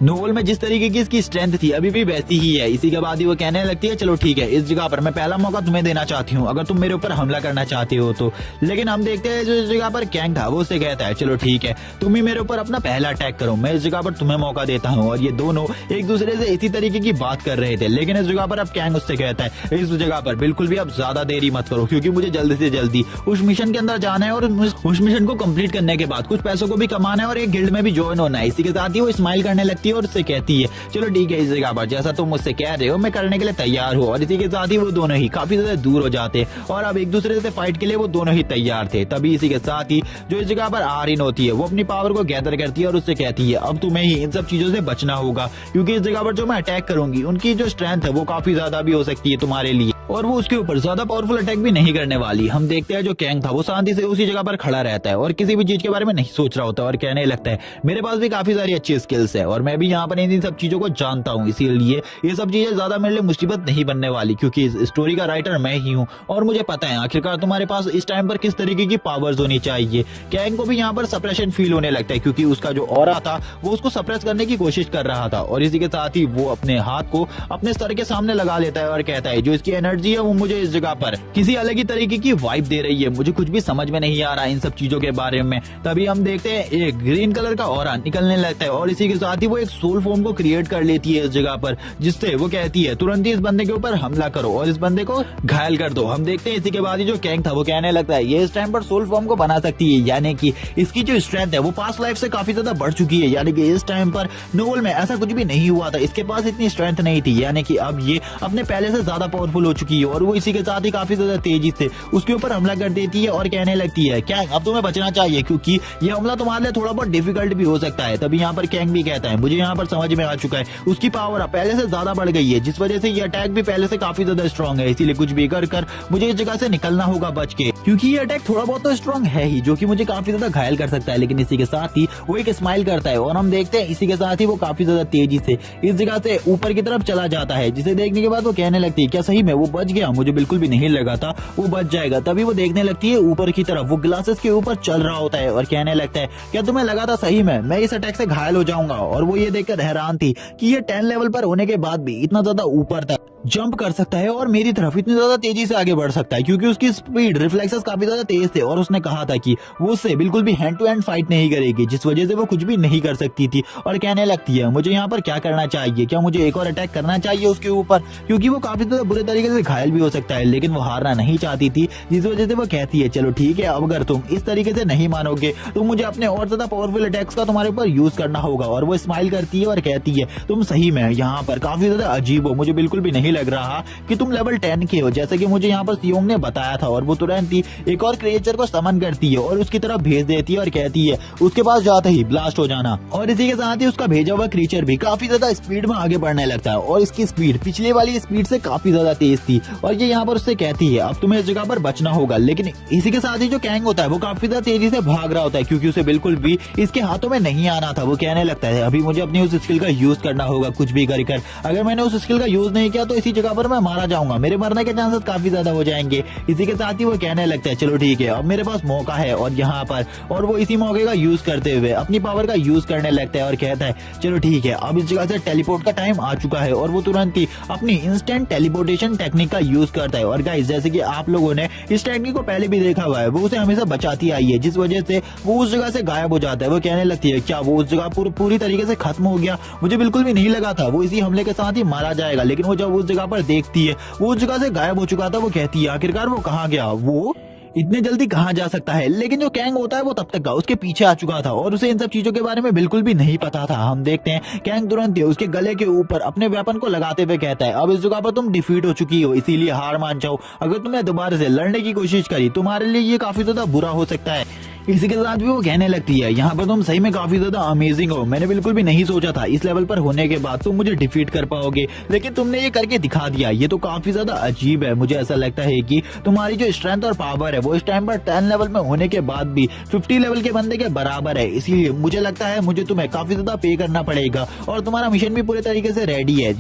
नोवेल में जिस तरीके की इसकी स्ट्रेंथ थी अभी भी वैसी ही है। इसी के बाद ही वो कहने लगती है चलो ठीक है इस जगह पर मैं पहला मौका तुम्हें देना चाहती हूँ अगर तुम मेरे ऊपर हमला करना चाहते हो तो। लेकिन हम देखते हैं जो इस जगह पर कैंग था वो उससे कहता है चलो ठीक है तुम ही मेरे ऊपर अपना पहला अटैक करो, मैं इस जगह पर तुम्हें मौका देता हूँ। और ये दोनों एक दूसरे से इसी तरीके की बात कर रहे थे, लेकिन इस जगह पर अब कैंग उससे कहता है इस जगह पर बिल्कुल भी अब ज्यादा देरी मत करो, क्योंकि मुझे जल्दी से जल्दी उस मिशन के अंदर जाना है और उस मिशन को कंप्लीट करने के बाद कुछ पैसों को भी कमाना है और एक गिल्ड में भी ज्वाइन होना है। इसी के साथ ही वो स्माइल करने लगती है और उससे कहती है चलो ठीक है इस जगह पर जैसा तुम मुझसे कह रहे हो मैं करने के लिए तैयार हूँ। और इसी के साथ ही वो दोनों ही काफी ज्यादा दूर हो जाते और अब एक दूसरे से फाइट के लिए वो दोनों ही तैयार थे। तभी इसी के साथ ही जो इस जगह पर आर्यन होती है वो अपनी पावर को गैदर करती है और उससे कहती है अब तुम्हें ही इन सब चीजों से बचना होगा, क्योंकि इस जगह पर जो मैं अटैक करूंगी उनकी जो स्ट्रेंथ है वो काफी ज्यादा भी हो सकती है तुम्हारे लिए और वो उसके ऊपर ज्यादा पावरफुल अटैक भी नहीं करने वाली। हम देखते हैं जो कैंग था वो शांति से उसी जगह पर खड़ा रहता है और किसी भी चीज के बारे में नहीं सोच रहा होता और कहने लगता है मेरे पास भी काफी सारी अच्छी स्किल्स है और मैं भी यहाँ पर इन सब चीजों को जानता हूँ, इसीलिए ये सब चीजें ज्यादा मेरे लिए मुसीबत नहीं बनने वाली, क्योंकि इस स्टोरी का राइटर मैं ही हूँ और मुझे पता है आखिरकार तुम्हारे पास इस टाइम पर किस तरीके की पावर्स होनी चाहिए। कैंग को भी यहाँ पर सप्रेशन फील होने लगता है, क्योंकि उसका जो ऑरा था वो उसको सप्रेस करने की कोशिश कर रहा था और इसी के साथ ही वो अपने हाथ को अपने सर के सामने लगा लेता है और कहता है जो इसकी एनर्जी है वो मुझे इस जगह पर किसी अलग ही तरीके की वाइब दे रही है, मुझे कुछ भी समझ में नहीं आ रहा इन सब चीजों के बारे में। तभी हम देखते हैं एक ग्रीन कलर का ऑरा निकलने लगता है और इसी के साथ ही वो एक सोल फॉर्म को क्रिएट कर लेती है इस जगह पर, जिससे वो कहती है तुरंत ही इस बंदे के ऊपर हमला करो और इस बंदे को घायल कर दो। हम देखते हैं इसी के बाद ही जो कैंग था वो कहने लगता है ये इस टाइम पर सोल फॉर्म को बना सकती है, यानी कि इसकी जो स्ट्रेंथ है वो पास्ट लाइफ से काफी ज्यादा बढ़ चुकी है, यानी कि इस टाइम पर नोवेल में ऐसा कुछ भी नहीं हुआ था, इसके पास इतनी स्ट्रेंथ नहीं थी, यानी कि अब ये अपने पहले से ज्यादा पावरफुल हो चुकी है और वो इसी के साथ ही काफी ज्यादा तेजी से उसके ऊपर हमला कर देती है और कहने लगती है कैंग अब तुम्हें बचना चाहिए क्योंकि ये हमला तुम्हारे लिए थोड़ा बहुत डिफिकल्ट भी हो सकता है। तभी यहाँ पर कैंग भी कहता है मुझे यहाँ पर समझ में आ चुका है उसकी पावर पहले से ज्यादा बढ़ गई है, जिस वजह से ये अटैक भी पहले से काफी ज्यादा स्ट्रॉन्ग है, इसीलिए कुछ भी कर मुझे इस जगह से निकलना होगा बच के, क्योंकि ये अटैक थोड़ा बहुत तो स्ट्रॉन्ग है ही जो कि मुझे काफी ज्यादा घायल कर सकता है। लेकिन इसी के साथ ही वो एक स्माइल करता है और हम देखते हैं इसी के साथ ही वो काफी ज्यादा तेजी से इस जगह से ऊपर की तरफ चला जाता है, जिसे देखने के बाद वो कहने लगती है क्या सही में वो बच गया, मुझे बिल्कुल भी नहीं लगा था वो बच जाएगा। तभी वो देखने लगती है ऊपर की तरफ, वो ग्लासेस के ऊपर चल रहा होता है और कहने लगता है क्या तुम्हें लगा था सही में मैं इस अटैक से घायल हो जाऊंगा। और वो ये देखकर हैरान थी कि ये 10 लेवल पर होने के बाद भी इतना ज्यादा ऊपर था। जंप कर सकता है और मेरी तरफ इतनी ज्यादा तेजी से आगे बढ़ सकता है, क्योंकि उसकी स्पीड रिफ्लेक्सेस काफी ज्यादा तेज थे और उसने कहा था कि वो उससे बिल्कुल भी हैंड टू हैंड फाइट नहीं करेगी, जिस वजह से वो कुछ भी नहीं कर सकती थी। और कहने लगती है मुझे यहाँ पर क्या करना चाहिए, क्या मुझे एक और अटैक करना चाहिए उसके ऊपर, क्योंकि वो काफी ज्यादा बुरे तरीके से घायल भी हो सकता है। लेकिन वो हारना नहीं चाहती थी, जिस वजह से वो कहती है चलो ठीक है, अब अगर तुम इस तरीके से नहीं मानोगे तो मुझे अपने और ज्यादा पावरफुल अटैक्स का तुम्हारे ऊपर यूज करना होगा। और वो स्माइल करती है और कहती है तुम सही में यहाँ पर काफी ज्यादा अजीब हो, मुझे बिल्कुल भी नहीं लग रहा कि तुम लेवल 10 के हो, जैसे कि मुझे यहाँ पर सियोंग ने बताया था। और वो तुरंत ही एक और क्रिएचर को समन करती है और उसकी तरफ भेज देती है और कहती है उसके पास जाते ही ब्लास्ट हो जाना। और इसी के साथ ही उसका भेजा हुआ क्रिएचर भी काफी ज्यादा स्पीड में आगे बढ़ने लगता है और इसकी स्पीड पिछले वाली स्पीड से काफी ज्यादा तेज थी। और ये यहाँ पर उससे कहती है अब तुम्हें इस जगह पर बचना होगा। लेकिन इसी के साथ ही जो कैंग होता है वो काफी ज्यादा तेजी से भाग रहा होता है, क्योंकि उसे बिल्कुल भी इसके हाथों में नहीं आना था। वो कहने लगता है अभी मुझे अपनी उस स्किल का यूज करना होगा कुछ भी कर। अगर मैंने उस स्किल का यूज नहीं किया तो इसी जगह पर मैं मारा जाऊंगा, मेरे मरने के चांसेस काफी ज्यादा हो जाएंगे। इसी के साथ ही वो कहने लगता है चलो ठीक है, अब मेरे पास मौका है और यहाँ पर, और वो इसी मौके का यूज करते हुए अपनी पावर का यूज करने लगता है और कहता है चलो ठीक है, अब इस जगह से टेलीपोर्ट का टाइम आ चुका है। और वो तुरंत ही अपनी इंस्टेंट टेलीपोर्टेशन टेक्निक का यूज करता है। और गाइस जैसे कि आप लोगों ने इस टेक्निक को पहले भी देखा हुआ है, वो उसे हमेशा बचाती आई है, जिस वजह से वो उस जगह से गायब हो जाता है। वो कहने लगती है क्या वो उस जगह पूरी तरीके से खत्म हो गया, मुझे बिल्कुल भी नहीं लगा था वो इसी हमले के साथ ही मारा जाएगा। लेकिन वो जब उस जगह पर देखती है वो उस जगह से गायब हो चुका था। वो कहती है आखिरकार वो कहाँ गया, वो इतने जल्दी कहाँ जा सकता है। लेकिन जो कैंग होता है वो तब तक उसके पीछे आ चुका था और उसे इन सब चीजों के बारे में बिल्कुल भी नहीं पता था। हम देखते हैं कैंग तुरंत ही उसके गले के ऊपर अपने वेपन को लगाते हुए कहता है अब इस जगह पर तुम डिफीट हो चुकी हो, इसीलिए हार मान जाओ। अगर तुमने दोबारा से लड़ने की कोशिश करी तुम्हारे लिए ये काफी ज्यादा बुरा हो सकता है। इसी के साथ भी वो कहने लगती है यहाँ पर तुम सही में काफी ज्यादा अमेजिंग हो, मैंने बिल्कुल भी नहीं सोचा था इस लेवल पर होने के बाद तुम मुझे डिफीट कर पाओगे, लेकिन तुमने ये करके दिखा दिया, ये तो काफी ज्यादा अजीब है। मुझे ऐसा लगता है कि तुम्हारी जो स्ट्रेंथ और पावर है वो इस टाइम पर 10 लेवल में होने के बाद भी 50 लेवल के बंदे के बराबर है, इसीलिए मुझे लगता है मुझे तुम्हें काफी ज्यादा पे करना पड़ेगा। और तुम्हारा मिशन भी पूरे तरीके से रेडी है।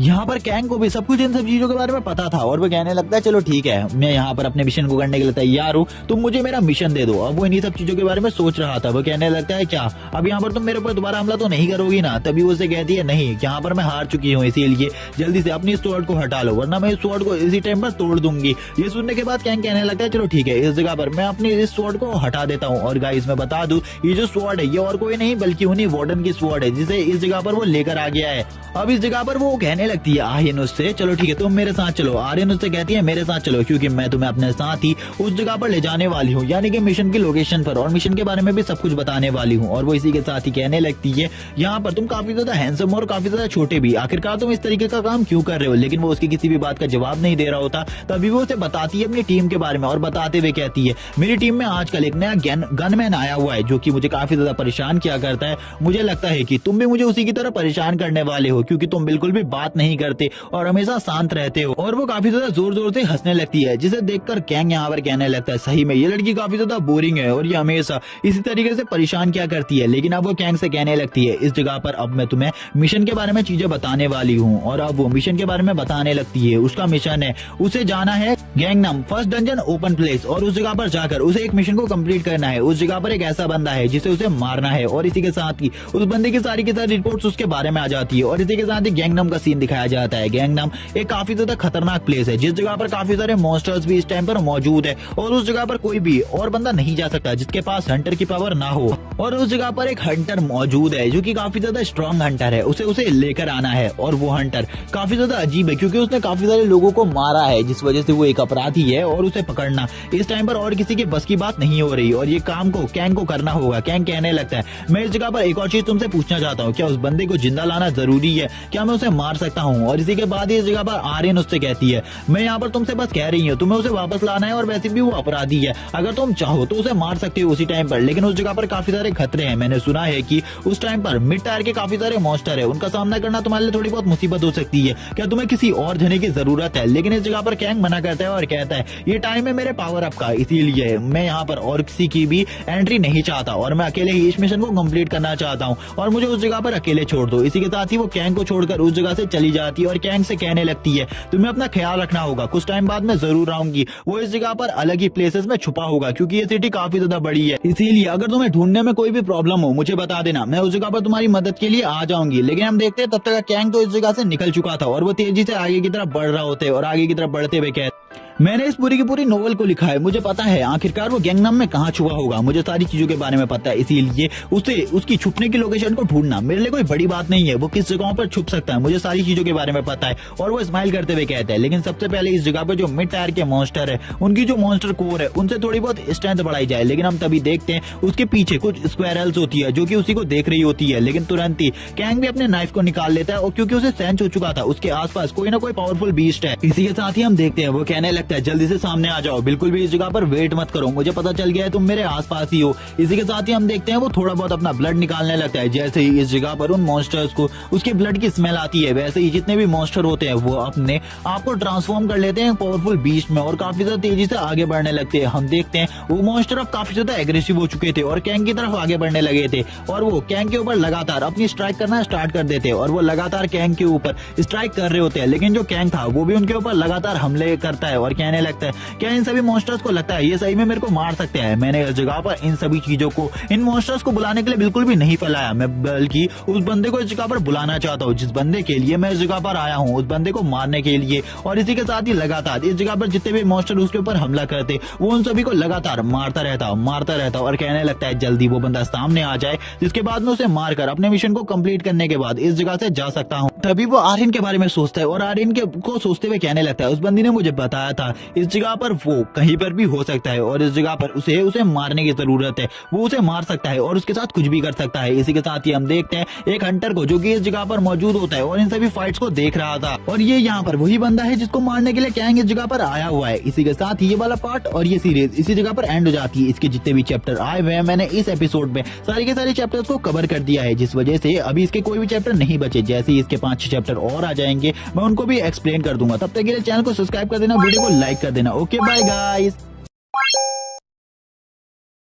यहाँ पर कैंग को भी सब कुछ इन सब चीजों के बारे में पता था और वो कहने लगता है चलो ठीक है, मैं यहाँ पर अपने मिशन को करने के लिए तैयार हूँ, तुम मुझे मेरा मिशन दे दो। अब वो इन्हीं सब चीजों के बारे में सोच रहा था। वो कहने लगता है क्या अब यहाँ पर तुम मेरे ऊपर दोबारा हमला तो नहीं करोगी ना। तभी वो उसे कहती है नहीं, यहाँ पर मैं हार चुकी हूँ, इसीलिए जल्दी से अपनी स्वॉर्ड को हटा लो वरना मैं इस स्वॉर्ड को इसी टाइम पर तोड़ दूंगी। ये सुनने के बाद कैंग कहने लगता है चलो ठीक है, इस जगह पर मैं अपनी इस स्वॉर्ड को हटा देता हूँ। और गाइस मैं बता दूं ये जो स्वॉर्ड है ये और कोई नहीं बल्कि उन्हीं वार्डन की स्वॉर्ड है, जिसे इस जगह पर वो लेकर आ गया है। अब इस जगह पर वो कहने लगती है आर्यन उससे चलो ठीक है तुम मेरे साथ चलो। आर्यन उससे कहती है मेरे साथ चलो, क्योंकि मैं तुम्हें अपने साथ ही उस जगह पर ले जाने वाली हूँ, यानी कि मिशन की लोकेशन पर, और मिशन के बारे में भी सब कुछ बताने वाली हूँ। और वो इसी के साथ ही कहने लगती है यहाँ पर तुम काफी ज्यादा हैंडसम और काफी ज्यादा छोटे भी, आखिरकार तुम इस तरीके का काम क्यों कर रहे हो। लेकिन वो उसकी किसी भी बात का जवाब नहीं दे रहा होता। तभी वो उसे बताती है अपनी टीम के बारे में और बताते हुए कहती है मेरी टीम में आजकल एक नया गनमैन आया हुआ है जो कि मुझे काफी ज्यादा परेशान किया करता है। मुझे लगता है कि तुम भी मुझे उसी की तरह परेशान करने वाले हो, क्योंकि तुम बिल्कुल भी बात नहीं करते और हमेशा शांत रहते हो। और वो काफी ज्यादा जोर जोर से हंसने लगती है, जिसे देखकर कैंग यहाँ पर कहने लगता है सही में ये लड़की काफी ज्यादा बोरिंग है और ये हमेशा इसी तरीके से परेशान क्या करती है। लेकिन अब वो कैंग से कहने लगती है इस जगह पर अब मैं तुम्हें मिशन के बारे में चीजें बताने वाली हूँ। और अब वो मिशन के बारे में बताने लगती है। उसका मिशन है उसे जाना है Gangnam first dungeon open place और उस जगह पर जाकर उसे एक मिशन को कंप्लीट करना है। उस जगह पर एक ऐसा बंदा है जिसे उसे मारना है और इसी के साथ ही उस बंदे की सारी रिपोर्ट्स उसके बारे में आ जाती है। और इसी के साथ ही गैंगनम का सीन दिखाया जाता है। गैंगनम एक काफी ज्यादा खतरनाक प्लेस है जिस जगह पर काफी सारे मॉन्स्टर्स भी इस टाइम पर मौजूद है और उस जगह पर कोई भी और बंदा नहीं जा सकता जिसके पास हंटर की पावर ना हो। और उस जगह पर एक हंटर मौजूद है जो कि काफी ज्यादा स्ट्रॉन्ग हंटर है, उसे लेकर आना है। और वो हंटर काफी ज्यादा अजीब है क्योंकि उसने काफी सारे लोगों को मारा है, जिस वजह से वो एक अपराधी है और उसे पकड़ना इस टाइम पर और किसी के बस की बात नहीं हो रही। और ये काम को कैंग को करना होगा। कैंग कहने लगता है मैं इस जगह पर एक और चीज तुमसे पूछना चाहता हूँ, क्या उस बंदे को जिंदा लाना जरूरी है, क्या मैं उसे मार सकता हूँ। और इसी के बाद इस जगह पर आर्यन उससे कहती है मैं यहाँ पर तुमसे बस कह रही हूँ तुम्हें उसे वापस लाना है और वैसे भी वो अपराधी है, अगर तुम चाहो तो उसे मार सकते हो उसी टाइम पर। लेकिन उस जगह पर काफी सारे खतरे हैं, मैंने सुना है कि उस टाइम पर मिड टायर के काफी सारे मॉन्स्टर है, उनका सामना करना तुम्हारे लिए थोड़ी बहुत मुसीबत हो सकती है, क्या तुम्हें किसी और जने की जरूरत है। लेकिन इस जगह पर कैंग मना करता है और कहता है ये टाइम है मेरे पावर अप का, इसीलिए मैं यहाँ पर और किसी की भी एंट्री नहीं चाहता और मैं अकेले ही इस मिशन को कंप्लीट करना चाहता हूँ और मुझे उस जगह पर अकेले छोड़ दो। इसी के साथ ही वो कैंग को छोड़कर उस जगह से चली जाती है और कैंग से कहने लगती है तुम्हें अपना ख्याल रखना होगा, कुछ टाइम बाद मैं जरूर आऊंगी। वो इस जगह पर अलग ही प्लेसेस में छुपा होगा क्योंकि ये सिटी काफी काफी ज्यादा बड़ी है, इसीलिए अगर तुम्हें ढूंढने में कोई भी प्रॉब्लम हो मुझे बता देना, मैं उस जगह पर तुम्हारी मदद के लिए आ जाऊंगी। लेकिन हम देखते हैं तब तक कैंग तो इस जगह से निकल चुका था और वो तेजी से आगे की तरफ बढ़ रहा होता है और आगे की तरफ बढ़ते हुए कहते, मैंने इस पूरी की पूरी नोवेल को लिखा है, मुझे पता है आखिरकार वो गैंगनाम में कहाँ छुपा होगा, मुझे सारी चीजों के बारे में पता है, इसीलिए उसे उसकी छुपने की लोकेशन को ढूंढना मेरे लिए कोई बड़ी बात नहीं है, वो किस जगहों पर छुप सकता है मुझे सारी चीजों के बारे में पता है। और वो स्माइल करते हुए कहता है, लेकिन सबसे पहले इस जगह पर जो मिड टायर के मॉन्स्टर है उनकी जो मॉन्स्टर कोर है उनसे थोड़ी बहुत स्ट्रेंथ बढ़ाई जाए। लेकिन हम तभी देखते हैं उसके पीछे कुछ स्क्वायरल्स होती है जो कि उसी को देख रही होती है, लेकिन तुरंत ही कैंग भी अपने नाइफ को निकाल लेता है और क्योंकि उसे सेंस हो चुका था उसके आसपास कोई ना कोई पावरफुल बीस्ट है। इसी के साथ ही हम देखते हैं वो कहने लगता है, जल्दी से सामने आ जाओ, बिल्कुल भी इस जगह पर वेट मत करो, मुझे पता चल गया है तुम मेरे आसपास ही हो। इसी के साथ ही हम देखते हैं वो थोड़ा बहुत अपना ब्लड निकालने लगता है। जैसे ही इस जगह पर उन मॉन्स्टर्स को उसके ब्लड की स्मेल आती है, वैसे ही जितने भी मॉन्स्टर होते हैं वो अपने आप को ट्रांसफॉर्म कर लेते हैं पावरफुल बीस्ट में और काफी ज्यादा तेजी से आगे बढ़ने लगते हैं। हम देखते हैं वो मॉन्स्टर अब काफी ज्यादा एग्रेसिव हो चुके थे और कैंग की तरफ आगे बढ़ने लगे थे और वो कैंग के ऊपर लगातार अपनी स्ट्राइक करना स्टार्ट कर देते और वो लगातार कैंग के ऊपर स्ट्राइक कर रहे होते हैं। लेकिन जो कैंग था वो भी उनके ऊपर लगातार हमले करता है और कहने लगता है, क्या इन सभी मॉन्स्टर्स को लगता है ये सही में मेरे को मार सकते हैं? मैंने इस जगह पर इन सभी चीजों को, इन मॉन्स्टर्स को बुलाने के लिए बिल्कुल भी नहीं फैलाया, मैं बल्कि उस बंदे को इस जगह पर बुलाना चाहता हूँ जिस बंदे के लिए मैं इस जगह पर आया हूँ, उस बंदे को मारने के लिए। और इसी के साथ ही लगातार इस जगह पर जितने भी मॉन्स्टर उसके ऊपर हमला करते वो उन सभी को लगातार मारता रहता और कहने लगता है जल्दी वो बंदा सामने आ जाए जिसके बाद में उसे मारकर अपने मिशन को कंप्लीट करने के बाद इस जगह से जा सकता हूँ। तभी वो आर्यन के बारे में सोचता है और आर्यन को सोचते हुए कहने लगता है, उस बंदी ने मुझे बताया था इस जगह पर वो कहीं पर भी हो सकता है और इस जगह पर उसे मारने की जरूरत है, वो उसे मार सकता है और उसके साथ कुछ भी कर सकता है। इसी के साथ ही हम देखते हैं एक हंटर को जो कि इस जगह पर मौजूद होता है और इन सभी फाइट्स को देख रहा था और ये यहाँ पर वही बंदा है जिसको मारने के लिए कैंग इस जगह पर आया हुआ है। इसी के साथ ही ये वाला पार्ट और ये सीरीज इसी जगह पर एंड हो जाती है। इसके जितने भी चैप्टर आए हुए हैं मैंने इस एपिसोड में सारे के सारे चैप्टर्स को कवर कर दिया है, जिस वजह से अभी इसके कोई भी चैप्टर नहीं बचे। जैसे ही इसके 5-6 चैप्टर और आ जाएंगे मैं उनको भी एक्सप्लेन कर दूंगा। तब तक के लिए चैनल को सब्सक्राइब कर देना, वीडियो को लाइक कर देना। Okay bye guys.